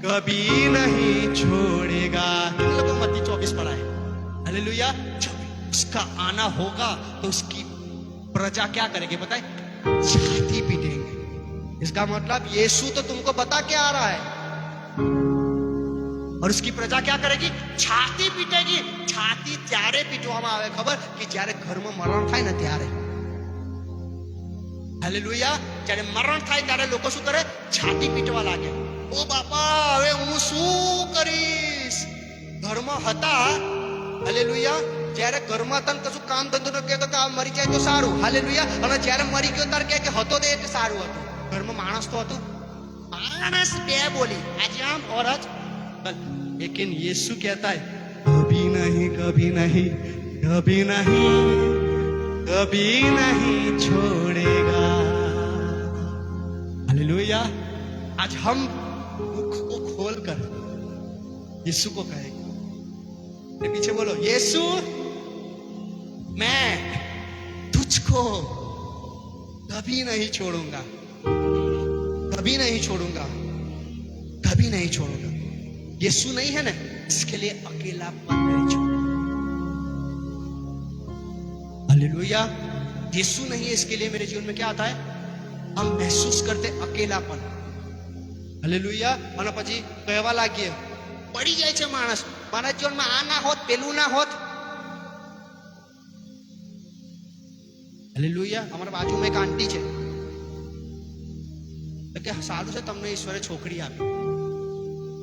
कभी नहीं छोड़ेगा किन लोगों को मत्ती 24 पढ़ा है हालेलुया उसका आना होगा तो उसकी प्रजा क्या करेगी पता है छाती पीटेंगे इसका मतलब यीशु तो तुमको बता के आ रहा है और उसकी प्रजा क्या करेगी छाती पीटेगी छाती त्यारे पीटवामां आवे खबर कि જ્યારે ઘરમાં મરણ થાય ને ત્યારે હાલેલુયા જ્યારે મરણ થાય ત્યારે લોકો શું કરે છાતી પીટવા લાગે ઓ બાપા હવે હું શું કરીશ ઘરમાં હતા હાલેલુયા જ્યારે ઘરમાં હતા કશું કામ ધંધો ન કહેતો કે આ મરી જાય તો સારું હાલેલુયા અને જ્યારે મરી ગયો ત્યારે કહે કે હતો તે એટલે સારું હતું ઘરમાં માણસ તો હતું માણસ બે બોલી આજે આમ औरत लेकिन यीशु कहता है कभी नहीं कभी नहीं कभी नहीं कभी नहीं छोड़ेगा हालेलुया आज हम मुख को खोलकर यीशु को कहेंगे मेरे पीछे बोलो यीशु मैं तुझको कभी नहीं छोड़ूंगा कभी नहीं छोड़ूंगा कभी नहीं छोड़ूंगा यीशु नहीं है ना इसके लिए अकेलापन नहीं छोड़ूंगा हालेलुया यीशु नहीं है इसके लिए मेरे जीवन में क्या आता है हम महसूस करते अकेलापन हालेलुया અને પછી કહેવા લાગીએ પડી જાય છે માણસ મારા જીવનમાં આ ના હોત પેલું ના હોત હાલેલુયા અમારા બાજુમાં એક આંટી છે તો કે સારું છે તમને ઈશ્વરે છોકરી આપી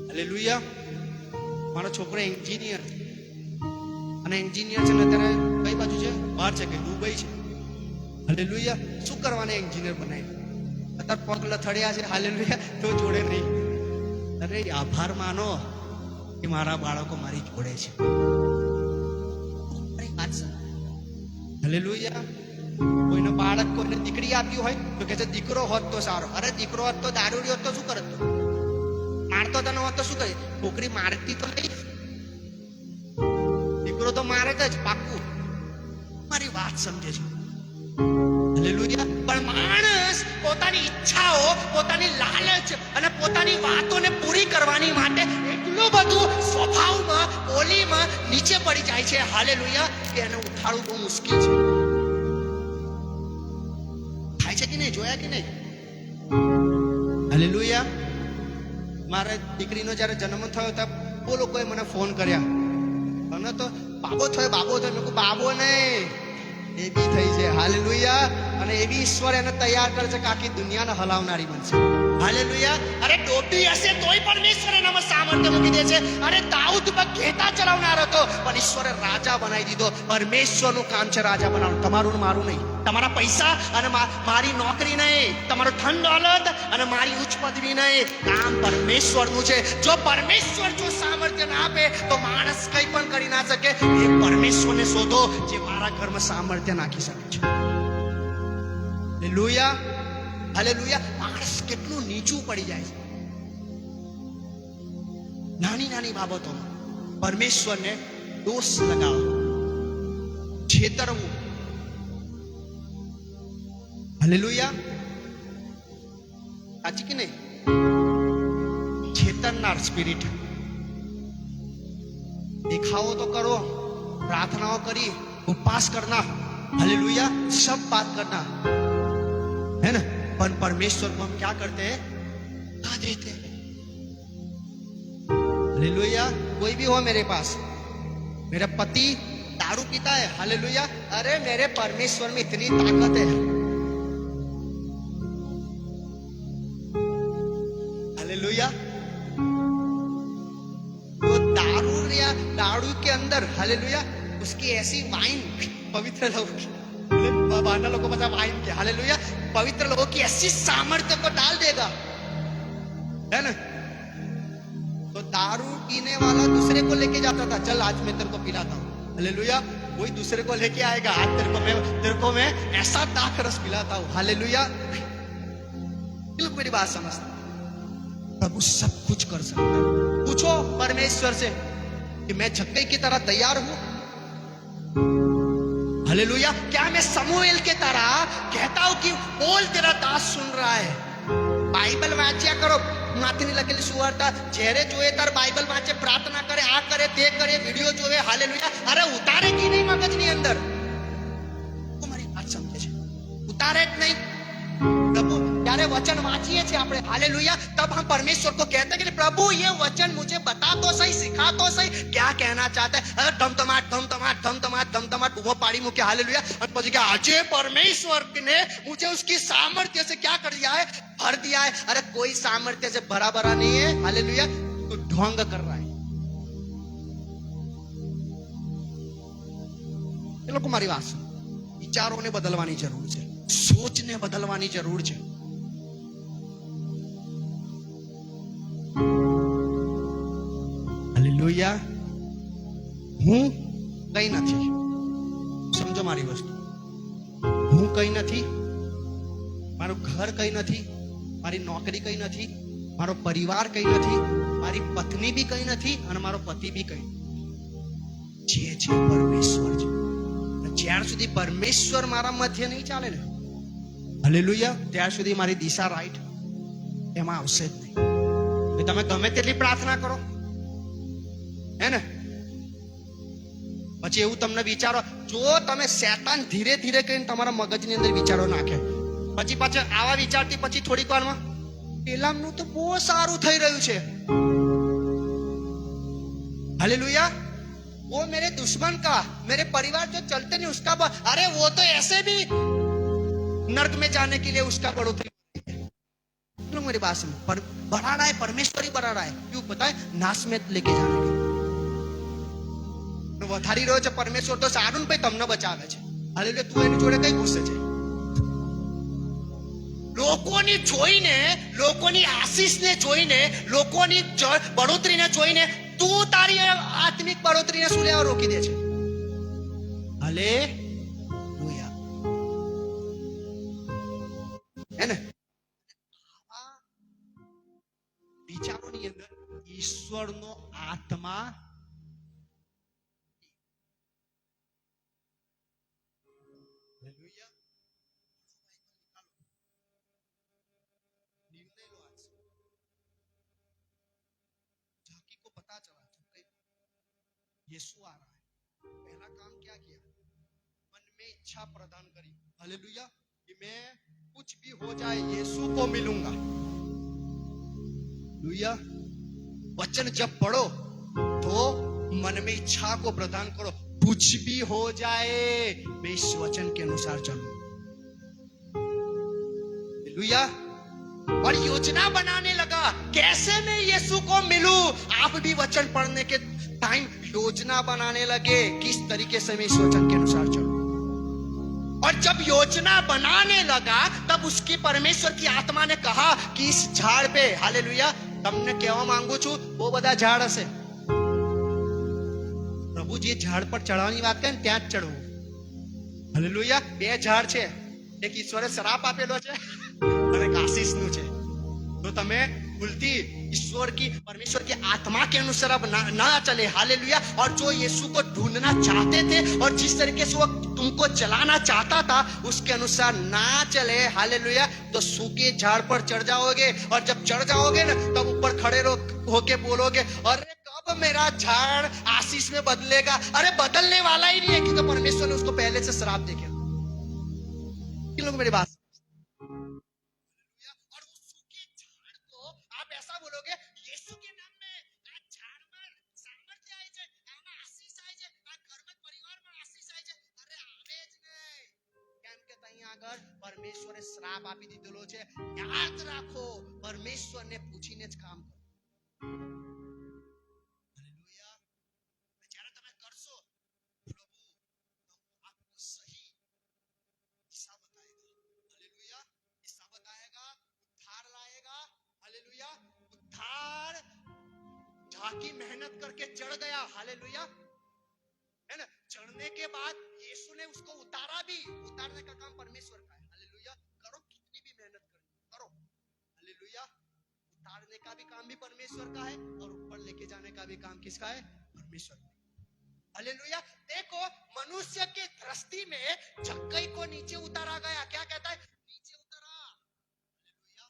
હાલેલુયા મારો છોકરો એન્જિનિયર અને એન્જિનિયર છે ને અત્યારે કઈ બાજુ છે બહાર છે કે દુબઈ છે હાલેલુયા શું કરવાને એન્જિનિયર બનાવી અત્યારે પગ લથડ્યા છે હાલેલુયા તો જોડે નહીં અરે આભાર માનો કે મારા બાળકો મારી જોડે છે હાલેલુયા કોઈને બાળક કોઈને દીકરી આપ્યું હોય તો કે છે દીકરો હોત તો સારો અરે દીકરો હોત તો દારૂડી હોત તો શું કરત મારતો તને હોત તો શું કરે છોકરી મારતી તો નહીં દીકરો તો મારે જ પાક્કું મારી વાત સમજે છે હાલેલુયા પણ માણસ પોતાની ઈચ્છાઓ પોતાની લાલચ અને પોતાની વાતોને પૂરી કરવાની માટે એટલું બધું સ્વભાવમાં બોલીમાં નીચે પડી જાય છે હાલેલુયા કે એને ઉઠાડવું બહુ મુશ્કેલ છે થાય છે કે નહીં જોયા કે નહીં હાલેલુયા મારા દીકરીનો જ્યારે જન્મ થયો ત્યારે બહુ લોકોએ મને ફોન કર્યા અને તો બાબો થયો મેં કહ્યું બાબો નહીં બેબી થઈ છે હાલેલુયા અને એવી ઈશ્વર એને તૈયાર કરે છે કે આખી દુનિયાને હલાવનારી બનશે. હાલેલુયા. અરે ડોબી હશે તોય પરમેશ્વર એનામાં સામર્થ્ય મૂકી દે છે. અરે દાઉદ પર ઘેટા ચલાવનાર હતો પણ ઈશ્વરે રાજા બનાવી દીધો. પરમેશ્વરનું કામ છે રાજા બનાવવાનું, તમારું ને મારું નહીં. તમારા પૈસા અને મારી નોકરી નહીં, તમારો ધન દોલત અને મારી ઉચ્ચ પદવી નહીં. કામ પરમેશ્વરનું છે. જો પરમેશ્વર જો સામર્થ્ય ના આપે તો માણસ કંઈ પણ કરી ના શકે. એ પરમેશ્વરને શોધો જે મારા ઘરમાં સામર્થ્ય નાખી શકે છે. હાલેલુયા. હાલેલુયા. માણસ કેટલું નીચું પડી જાય છે નાની નાની બાબતોમાં. પરમેશ્વરને દોષ લગાવો, છેતરવું. હાલેલુયા. સાચી કે નહીં? છેતરનાર સ્પિરિટ. दिखाओ तो करो, प्रार्थनाओं करी, उपवास करना, हालेलुया, सब बात करना है ना, पर परमेश्वर को हम क्या करते हैं? खा देते हैं. हालेलुया. कोई भी हो मेरे पास, मेरा पति दारू पीता है, हालेलुया, अरे मेरे परमेश्वर में इतनी ताकत है. हालेलुया. दारू के अंदर, हालेलुया, उसकी ऐसी वाइन, पवित्र लोगों को पता वाइन के, हालेलुया, पवित्र लोगों की ऐसी सामर्थ्य को डाल देगा, है ना. तो दारू पीने वाला दूसरे को लेके जाता था, चल आज मैं तेरे को पिलाता हूँ, हालेलुया. कोई दूसरे को लेके आएगा, आज तेरे को मैं ऐसा दाख रस पिलाता हूँ, हालेलुया. बिल्कुल मेरी बात समझते. प्रभु सब कुछ कर सकता है. पूछो परमेश्वर से कि मैं झक्कई की तरह तैयार हूं. हालेलुया. क्या मैं समूएल के तरह कहता हूं कि बोल तेरा दास सुन रहा है. बाइबल वांच्या करो, माथेनी लखेली सुवार्ता जेरे जोए तार बाइबल वांचे, प्रार्थना करे, आ करे ते करे, वीडियो जोवे, हालेलुया. अरे उतारे की नहीं मगजनी अंदर? तुम्हारी बात समझे छे? उतारे ज नहीं. प्रभु ત્યારે વચન વાંચીએ છીએ આપણે, હાલેલુયા, तब हम परमेश्वर को कहते हैं कि प्रभु ये वचन मुझे बता तो सही, सिखा तो सही, क्या कहना चाहता है. अरे धमधमाट धमधमाट धमधमाट धमधमाट वो पाड़ी मुके, हालेलुया. और પછી કે આજે परमेश्वर ने मुझे उसकी सामर्थ्य से क्या कर दिया है? भर दिया है. अरे कोई सामर्थ्य से भरा भरा नहीं है, हालेलुया. तू ढोंग कर रहा है. એ લોકો મારી વાત, વિચારોને બદલવાની જરૂર છે, સોચને બદલવાની જરૂર છે. હાલેલુયા. હું કઈ નથી, સમજો મારી વસ્તુ. હું કઈ નથી, મારું ઘર કઈ નથી, મારી નોકરી કઈ નથી, મારો પરિવાર કઈ નથી, મારી પત્ની બી કઈ નથી અને મારો પતિ બી કઈ જે છે પરમેશ્વર છે. જ્યાર સુધી પરમેશ્વર મારા મધ્ય નહીં ચાલે ને, હાલેલુયા, ત્યાર સુધી મારી દિશા રાઈટ એમાં આવશે જ નહીં. તમે ગમે તેટલી પ્રાર્થના કરો, હે ને, પછી એવું તમને વિચારો, જો તમે શેતાન ધીરે ધીરે કરીને તમારા મગજની અંદર વિચારો નાખે, પછી પાછા આવા વિચારથી પછી થોડીક વારમાં પેલામનું તો બહુ સારું થઈ રહ્યું છે, हालेलुया, वो मेरे दुश्मन का, मेरे परिवार जो चलते नहीं उसका, अरे वो तो ऐसे भी नर्क में जाने के लिए उसका बढ़ोतरी. मेरी बात सुन, बढ़ा रहा है, परमेश्वर ही बढ़ा रहा है. क्यों पता है? नाश में लेके जाने के. વધારી રહ્યો છે પરમેશ્વર તો સારું ને ભાઈ, તમને બચાવે છે. હાલેલુયા. તું એની જોડે કઈ ગુસ્સે છે? લોકોની જોઈને, લોકોની આશીષને જોઈને, લોકોની બઢોતરીને જોઈને તું તારી આત્મિક બઢોતરીને શું લેવા રોકી દે છે? હાલેલુયા. હે ને? વિચારોની અંદર ઈશ્વરનો આત્મા यीशु आ रहा है. पहला काम क्या किया? मन में इच्छा प्रदान करी, हालेलुया, कि मैं कुछ भी हो जाए यीशु को मिलूंगा. हालेलुया. वचन जब पढ़ो तो मन में इच्छा को प्रदान करो, कुछ भी हो जाए मैं इस वचन के अनुसार चलूं. हालेलुया। और योजना बनाने लगा, कैसे मैं यीशु को मिलूं। आप भी वचन पढ़ने के टाइम योजना बनाने लगे, किस तरीके से मैं इस वचन के अनुसार चलूं। और जब योजना बनाने लगा तब उसकी परमेश्वर की आत्मा ने कहा कि इस झाड़ पे, हालेलुया, તમને કેવા માંગુ છું બહુ બધા ઝાડ હશે, પ્રભુજી ઝાડ પર ચડવાની વાત કરે ને ત્યાં જ ચડવું. હાલેલુયા. બે ઝાડ છે, એક ઈશ્વરે શ્રાપ આપેલો છે અને એક આશીષનું છે. तो તમે भूलती ईश्वर की, परमेश्वर की आत्मा के अनुसार अब ना चले, हालेलुया। और जो यीशु को ढूंढना चाहते थे और जिस तरीके से वो तुमको चलाना चाहता था उसके अनुसार ना चले, हालेलुया, तो सूखे झाड़ पर चढ़ जाओगे। और जब चढ़ जाओगे ना तब ऊपर खड़े होके बोलोगे, अरे कब मेरा झाड़ आशीष में बदलेगा। अरे बदलने वाला ही नहीं है, क्योंकि परमेश्वर ने उसको पहले से श्राप देके। किन लोग मेरी बात, आप ऐसा बोलोगे, यीशु के नाम में આ ઝાડમાં સામર્થ્ય આવી છે, આમાં આશીષ આવી છે, આ ઘરમાં પરિવારમાં આશીષ આવી છે. અરે આવે જ નહીં, કેમ કે ત્યાં આગળ પરમેશ્વરે શ્રાપ આપી દીધેલો છે. યાદ રાખો, પરમેશ્વરને પૂછીને જ કામ કરો. હાલેલુયા. જ્યારે તમે કરશો, પ્રભુ आपको सही दिशा बताएगा. हालेलुया. दिशा बताएगा, उद्धार लाएगा. हालेलुया. उद्धार झाकी मेहनत करके चढ़ गया, हालेलुया, है ना. चढ़ने के बाद यीशु ने उसको उतारा भी. उतारने का काम परमेश्वर का है, हालेलुया. करो कितनी भी मेहनत करो, हालेलुया. उतारने का भी काम भी परमेश्वर का है और ऊपर लेके जाने का भी काम किसका है, परमेश्वर का. हालेलुया. देखो, मनुष्य के दृष्टि में जक्कई को नीचे उतारा गया, क्या कहता है, नीचे उतारा, हालेलुया.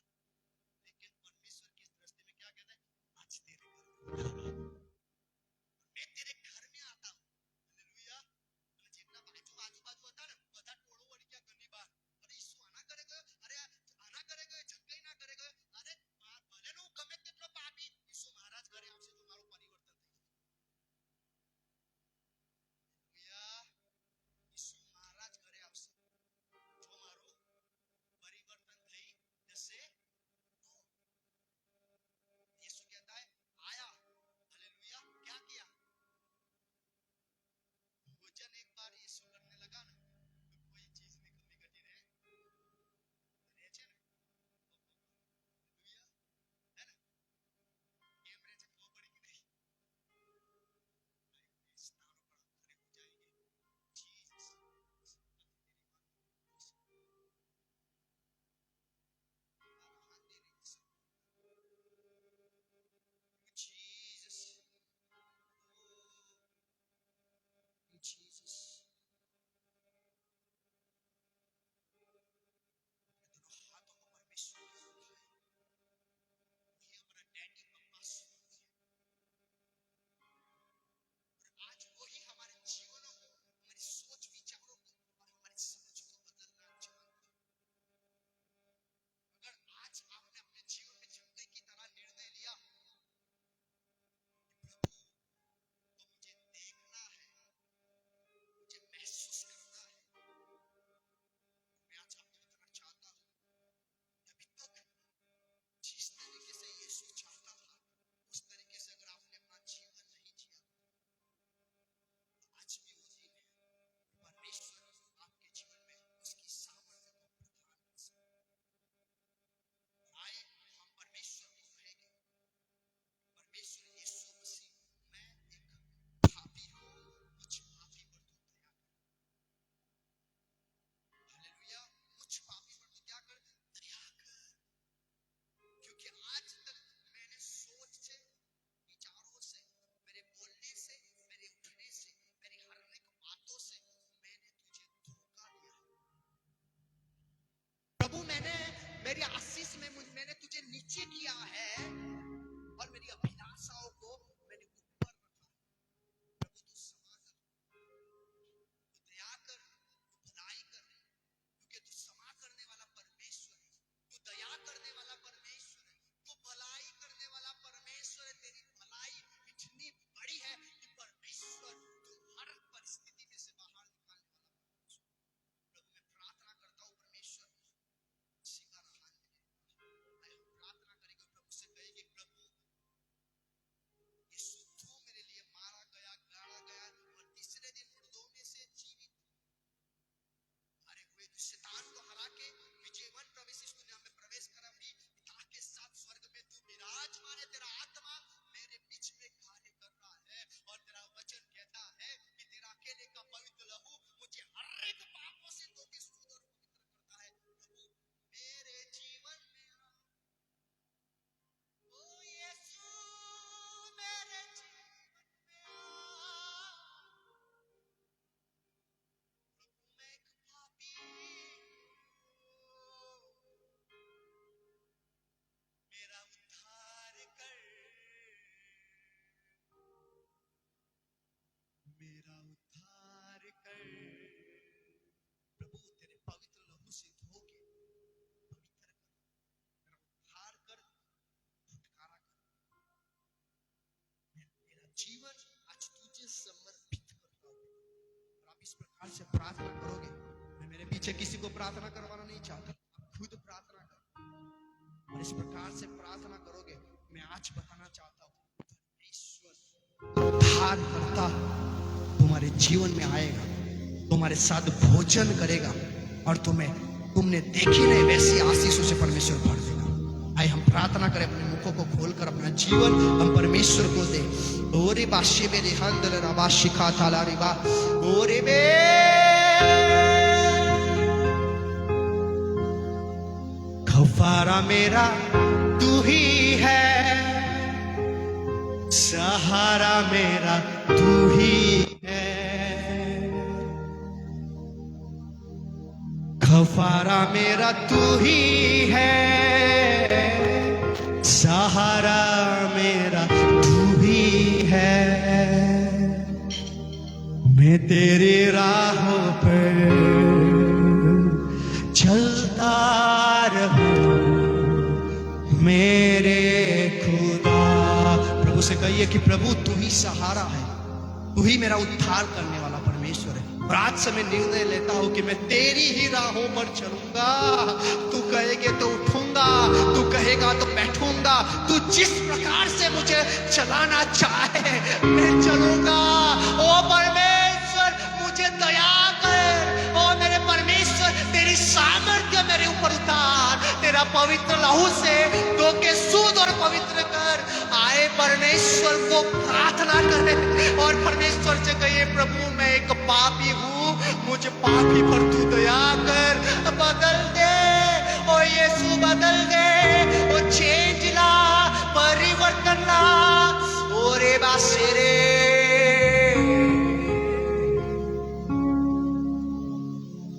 लेकिन परमेश्वर की दृष्टि में क्या कहता है, आज तेरे घर मैं तेरे घर में आता हूं, हालेलुया. અને જેટલા આજુબાજુ હતા ને બધા ટોળો વળી ગયા ઘરની બહાર. અરે ઈસુ આના કરે ગયો, અરે આના કરે ગયો, જગ્ગઈ ના કરે ગયો. અરે ભલે નું ગમે તેટલો પાપી, ઈસુ મહારાજ ઘરે આવશે તો મારું પરિવર્તન થઈ જશે. હાલેલુયા. ઈસુ મહારાજ ઘરે આવશે જો મારું પરિવર્તન થઈ જશે તો. यीशु कहता है आया, हालेलुया. क्या किया, भोजन एक बार यीशु करने लगा ना तो कोई चीज में कमी घटी रहे છે ને, हालेलुया, है ना. કેમ રહે છે ખબર પડી કે નહીં, स्थानों पर खड़े हो जाएंगे. Jesus Jesus Jesus. दोनों हाथों को परमेश्वर की ओर उठाए. ये हमारा डैडी पप्पा सुन है. और आज वही हमारे जीवनों को, हमारी सोच विचारों को और हमारी समझ को बदलना चाहते हैं. अगर आज आपने अपने जीवन में जक्कई की तरह निर्णय लिया, प्रभु तो मुझे देखना है, मुझे महसूस करना है, मैं आज आपको बताना चाहता हूं, अभी तक जिस तरीके से यीशु चाहता था उस तरीके से अगर आपने अपना जीवन नहीं जिया तो आज भी वो दिन है, परमेश्वर आपके जीवन में उसकी सामर्थ्य को प्रदान कर सकता है. आए हम परमेश्वर को कहेंगे, परमेश्वर यीशु मसीह, मैं एक पापी हूं, मुझ पापी पर तू दया कर. हालेलुया. मुझ पापी पर तू क्या कर, दया कर. क्योंकि आज तक मैंने सोच से, विचारों से, मेरे बोलने से, मेरे उठने से, मेरी हर एक बातों से मैंने तुझे धोखा दिया. प्रभु मैंने मेरी आशीष में मैंने तुझे नीचे किया है और मेरी अभिलाषाओं को मैंने ऊपर रखा. प्रभु तू क्षमा कर, तू दया कर, तू भलाई कर, क्योंकि तू क्षमा करने वाला परमेश्वर है, तू दया करने वाला परमेश्वर है, तू भलाई करने वाला परमेश्वर है. तेरी भलाई इतनी बड़ी है कि परमेश्वर तू हर परिस्थिति में से बाहर निकालने वाला परमेश्वर. प्रभु मैं प्रार्थना करता हूं, परमेश्वर से प्रार्थना करोगे, मैं मेरे पीछे किसी को प्रार्थना करवाना नहीं चाहता, खुद प्रार्थना करो। और इस प्रकार से प्रार्थना करोगे, मैं आज बताना चाहता हूं, ईश्वर उद्धार करता तुम्हारे जीवन में आएगा, तुम्हारे साथ भोजन करेगा और तुमने देखी नहीं वैसी आशीषों से परमेश्वर भर देगा। आइए हम प्रार्थना करें, अपने मुखों को खोलकर अपना जीवन हम परमेश्वर को दे। ओरे बाशी मेरे हंदर रबा शिखा थाला रिबा ओरे बे खफारा मेरा तू ही है, सहारा मेरा तू ही है, खफारा मेरा तू ही है, सहारा मेरा तू ही है। मैं तेरी राहों पर चलता रहूं मेरे खुदा। प्रभु से कहिए कि प्रभु तू ही सहारा है, तू ही मेरा उद्धार करने वाला परमेश्वर है। और आज से मैं निर्णय लेता हूं कि मैं तेरी ही राहों पर चलूंगा। तू कहेगे तो उठूंगा, तू कहेगा तो बैठूंगा, तू जिस प्रकार से मुझे चलाना चाहे मैं चलूंगा। ओ परमेश्वर मुझे दया कर, ओ मेरे परमेश्वर तेरी सामर्थ्य मेरे ऊपर उतार, तेरा पवित्र लहू से धो के शुद्ध और पवित्र कर। आए परमेश्वर को प्रार्थना करें और परमेश्वर से कहिए प्रभु मैं एक पापी हूं, मुझे पापी पर तू दया कर, बदल दे ओ यीशु बदल दे, ओ चेंज ला, परिवर्तन ला। ओरे बासेरे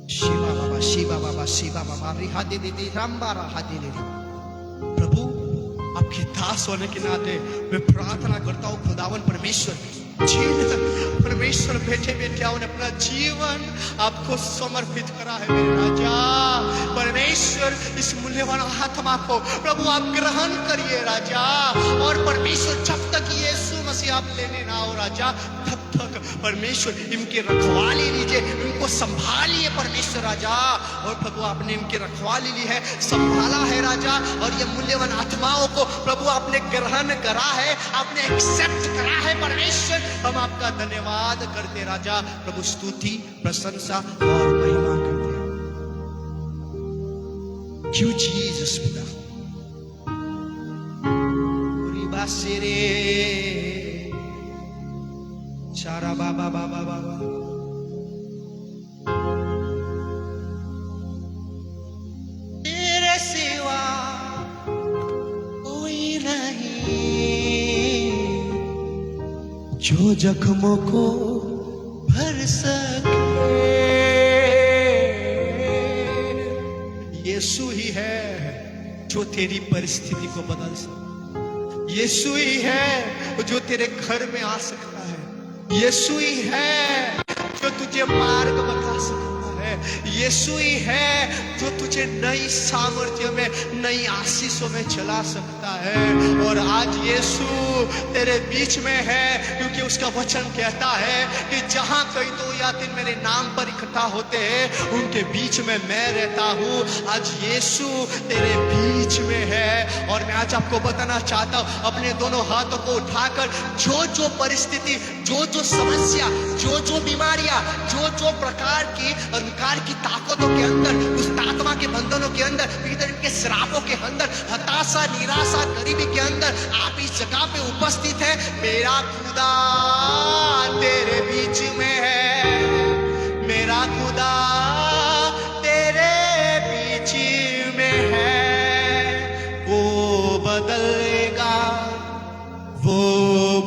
शिवा बाबा शिवा बाबा शिवा बाबा रिहा दे दे रामबा रहा दे दे। प्रभु आपके दास होने के नाते मैं प्रार्थना करता हूँ खुदावन परमेश्वर, जिन परमेश्वर बैठे बैठे उन्होंने अपना जीवन आपको समर्पित करा है मेरे राजा परमेश्वर, इस मूल्यवान आत्मा को प्रभु आप ग्रहण करिए राजा। और परमेश्वर जब तक यीशु मसीह आप लेने ना हो राजा, तब तक परमेश्वर इनकी रखवाली लीजिए, इनको संभालिए परमेश्वर राजा। और प्रभु आपने इनकी रखवाली ली है, संभाला है राजा, और ये मूल्यवान आत्माओं को प्रभु आपने ग्रहण करा है, आपने एक्सेप्ट करा है परमेश्वर। हम आपका धन्यवाद करते राजा, प्रभु स्तुति प्रशंसा और महिमा करते हैं। क्यों जीसस पिता बासेरे सारा बाबा बाबा बाबा तेरे सिवा कोई नहीं जो जख्मों को भर सके। यीशु ही है जो तेरी परिस्थिति को बदल सकता, यीशु ही है जो तेरे घर में आ सकता है, यीशु ही है जो तुझे मार्ग बता सकता है, यीशु ही है जो तुझे नई सामर्थ्य में नई आशीषों में चला सकता है। और आज यीशु तेरे बीच में है, क्योंकि उसका वचन कहता है कि जहां कई दो या तीन मेरे नाम पर इकट्ठा होते हैं उनके बीच में मैं रहता हूं। आज यीशु तेरे बीच में है और मैं आज आपको बताना चाहता हूं, अपने दोनों हाथों को उठाकर जो जो परिस्थिति, जो जो समस्या, जो जो बीमारियां, जो जो प्रकार की अंधकार की ताकतों के अंदर, उस आत्मा के बंधनों के अंदर, भीतर के श्रापों के अंदर, हताशा निराशा गरीबी के अंदर आप इस जगह पे उपस्थित है, मेरा खुदा तेरे बीच में है, मेरा खुदा तेरे बीच में है। वो बदलेगा, वो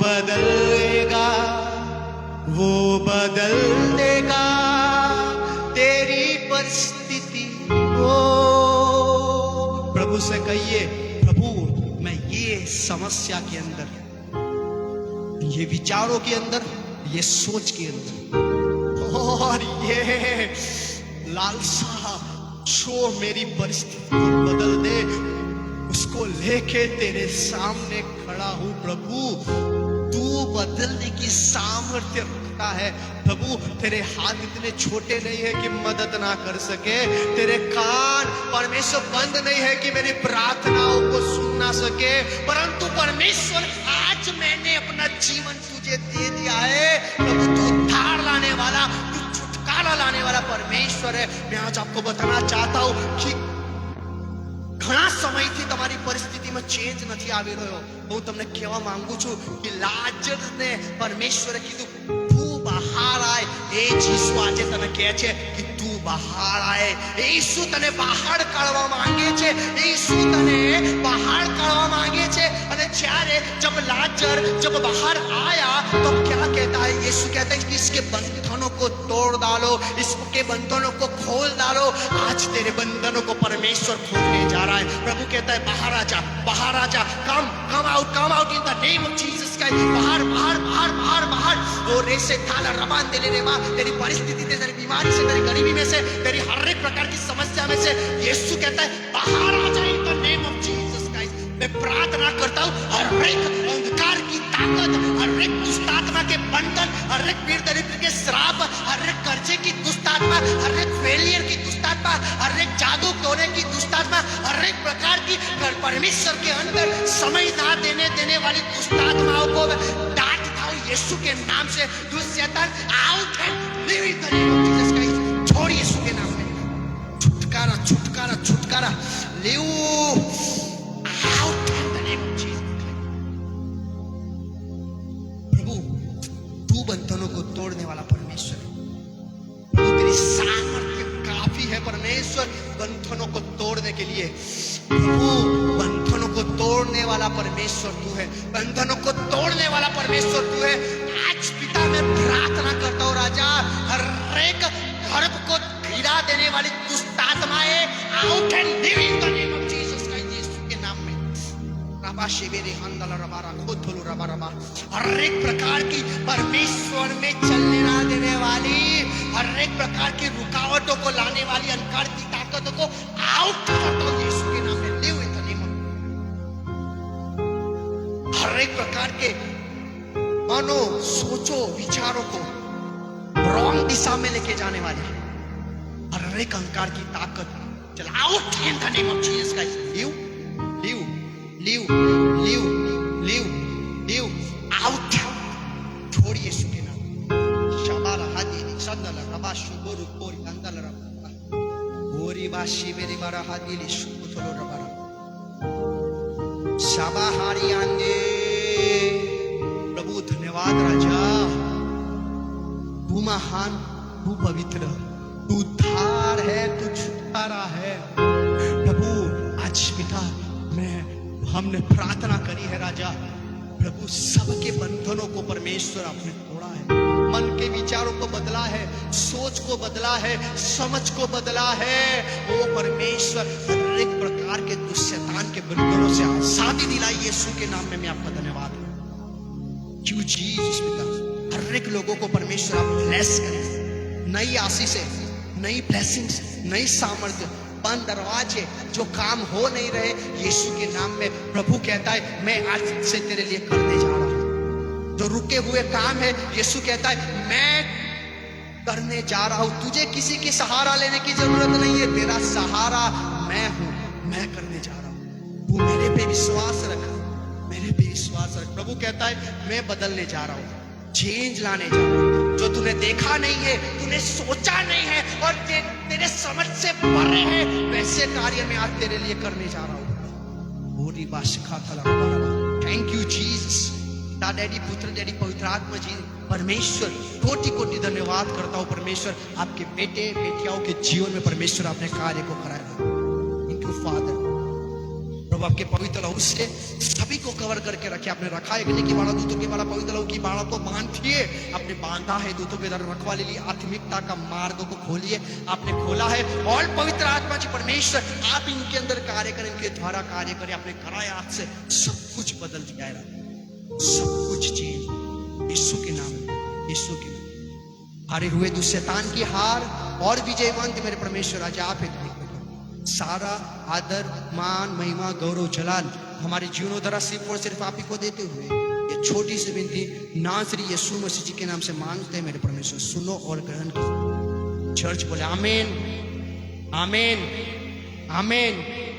बदलेगा, वो बदल देगा तेरी परिस्थिति को। प्रभु से कहिए प्रभु मैं ये समस्या के अंदर, ये विचारों के अंदर, ये सोच के अंदर और ये लालसा जो मेरी परिस्थिति को बदल दे, उसको लेके तेरे सामने खड़ा हूं प्रभु। तू बदलने की सामर्थ्य रखता है। प्रभु तेरे हाथ इतने छोटे नहीं है कि मदद ना कर सके, तेरे कान परमेश्वर बंद नहीं है कि मेरी प्रार्थनाओं को सुन ना सके, परंतु परमेश्वर आज मैंने अपना जीवन तुझे दे दिया है। प्रभु तू उद्धार लाने वाला, तू छुटकारा लाने वाला परमेश्वर है। मैं आज आपको बताना चाहता हूं कि ઘણા સમયથી તમારી પરિસ્થિતિમાં ચેન્જ નથી આવી રહ્યો। હું તમને કહેવા માંગુ છું કે લાજરને પરમેશ્વરે કીધું તું બહાર આય। એ ઈસુ આજે તને કહે છે કે તું બહાર આય। ઈસુ તને બહાર કાઢવા માંગે છે, ઈસુ તને બહાર કાઢવા માંગે છે। અને જ્યારે जब लाजर जब बाहर आया तो क्या कहता है? यीशु कहता है कि इसके बंधनों को तोड़ डालो, इसके बंधनों को खोल डालो। आज तेरे बंधनों को परमेश्वर खोलने जा रहा है। प्रभु कहता है बाहर आ जा, बाहर आ जा, come out in the name of Jesus Christ. बाहर बाहर बाहर बाहर बाहर। और ऐसे थाला रमान दे लेने मां, तेरी परिस्थिति से, तेरी बीमारी से, तेरी गरीबी में से, तेरी हर एक प्रकार की समस्या में से यीशु कहता है बाहर आ जा इन the name of Jesus Christ. मैं प्रार्थना करता हूं हर एक अंधकार की ताकत, हर एक दुष्ट आत्मा के बंधन, हर एक पीड़ दरिद्र के श्राप, हर एक कर्जे की दुष्ट आत्मा, हर एक फेलियर की दुष्ट आत्मा, हर एक जादू टोने की दुष्ट आत्मा, हर एक प्रकार की परमेश्वर के अंदर समय ना देने वाली दुष्ट आत्माओं को डांटता हूं यीशु के नाम से। तू शैतान out and leave in the name of Jesus Christ. छोड़ यीशु के नाम में। छुटकारा छुटकारा छुटकारा leave out in the name of Jesus. प्रभु तू बंधनों को तोड़ने वाला परमेश्वर है। प्रभु तेरी सामर्थ्य काफी है परमेश्वर बंधनों को तोड़ने के लिए। प्रभु बंधनों को तोड़ने वाला परमेश्वर तू है, बंधनों को तोड़ने वाला परमेश्वर तू है। आज पिता मैं प्रार्थना करता हूँ राजा, हर एक गर्भ को गिरा देने वाली दुष्ट आत्माएं out and leave in the name of Jesus Christ. Yeshu के नाम में रबा शिवेरे हंदल रबारा खोथुलु रबा रबा। हर एक प्रकार की परमेश्वर में चलने ना देने वाली, हर एक प्रकार की रुकावटों को लाने वाली अंधकार की ताकतों को आउट करता हूं यीशु के नाम में। Leave in the name of. हर एक प्रकार के मनो सोचो विचारों को रॉन्ग दिशा में लेके जाने वाली हर एक अंधकार की ताकत चल out in the name of Jesus Christ. Live live live live live live out. छोड़ यीशु के नाम। शबाला हादी संदल रबा शुगुरु कोरी अंदल रबा ओरी बाशी मेरी बारा हादी ले शुकुथलो रबा शबा हारी आंगे। प्रभु धन्यवाद राजा, तू महान, तू पवित्र, तू उद्धार है, तू छुटकारा है। प्रभु आज पिता हमने प्रार्थना करी है राजा, प्रभु सबके बंधनों को परमेश्वर आपने तोड़ा है। मन के विचारों को बदला है, सोच को बदला है, समझ को बदला है। ओ परमेश्वर हर एक प्रकार के दुष्ट शैतान के बंधनों से आजादी दिलाई यीशु के नाम में। मैं आपका धन्यवाद क्यों जीसस पिता। हर एक लोगों को परमेश्वर आप ब्लेस करें, नई आशीष, नई ब्लेसिंग्स, नई सामर्थ्य, बंद दरवाजे जो काम हो नहीं रहे यीशु के नाम में। प्रभु कहता है मैं आज से तेरे लिए करने जा रहा हूं। जो रुके हुए काम है यीशु कहता है मैं करने जा रहा हूं। तुझे किसी की सहारा लेने की जरूरत नहीं है, तेरा सहारा मैं हूं। मैं करने जा रहा हूं, तू मेरे पे विश्वास रख, मेरे पे विश्वास रख। प्रभु कहता है मैं बदलने जा रहा हूं, चेंज लाने जा रहा हूं। जो तूने देखा नहीं है, तूने सोचा नहीं है और तेरे समझ से परे है, वैसे कार्य मैं आज तेरे लिए करने जा रहा हूं। बोरी बाशिखा थला। Thank you Jesus. डैडी, पुत्र, डैडी, पवित्र आत्मा जी, परमेश्वर कोटि कोटि धन्यवाद करता हूं परमेश्वर। आपके बेटे बेटियों के जीवन में परमेश्वर आपने कार्य को कराया। Thank you father. प्रभु आपके पवित्र लहू से सभी को कवर करके रखे। आपने रखा है कि बाड़ा दूतों के बाड़ा पवित्र लहू की बाड़ा को बांधिए। आपने बांधा है दूतों के द्वारा रखवाले लिए, आत्मिकता का मार्ग को खोलिए। आपने खोला है और पवित्र आत्मा जी परमेश्वर आप इनके अंदर कार्य करें, इनके द्वारा कार्य करें। आपने कराया, आज से सब कुछ बदल दिया है, सब कुछ चेंज यीशु के नाम में, यीशु के नाम। हारे हुए दुष्ट शैतान की हार और विजयवंत मेरे परमेश्वर आज आप है। सारा आदर, मान, महिमा, गौरव, जलाल हमारे जीवनों द्वारा सिर्फ और सिर्फ आप ही को देते हुए छोटी सी विनती नाज़री यीशु मसीह जी के नाम से मांगते हैं मेरे परमेश्वर, सुनो और ग्रहण करो। चर्च बोले आमीन, आमीन, आमीन।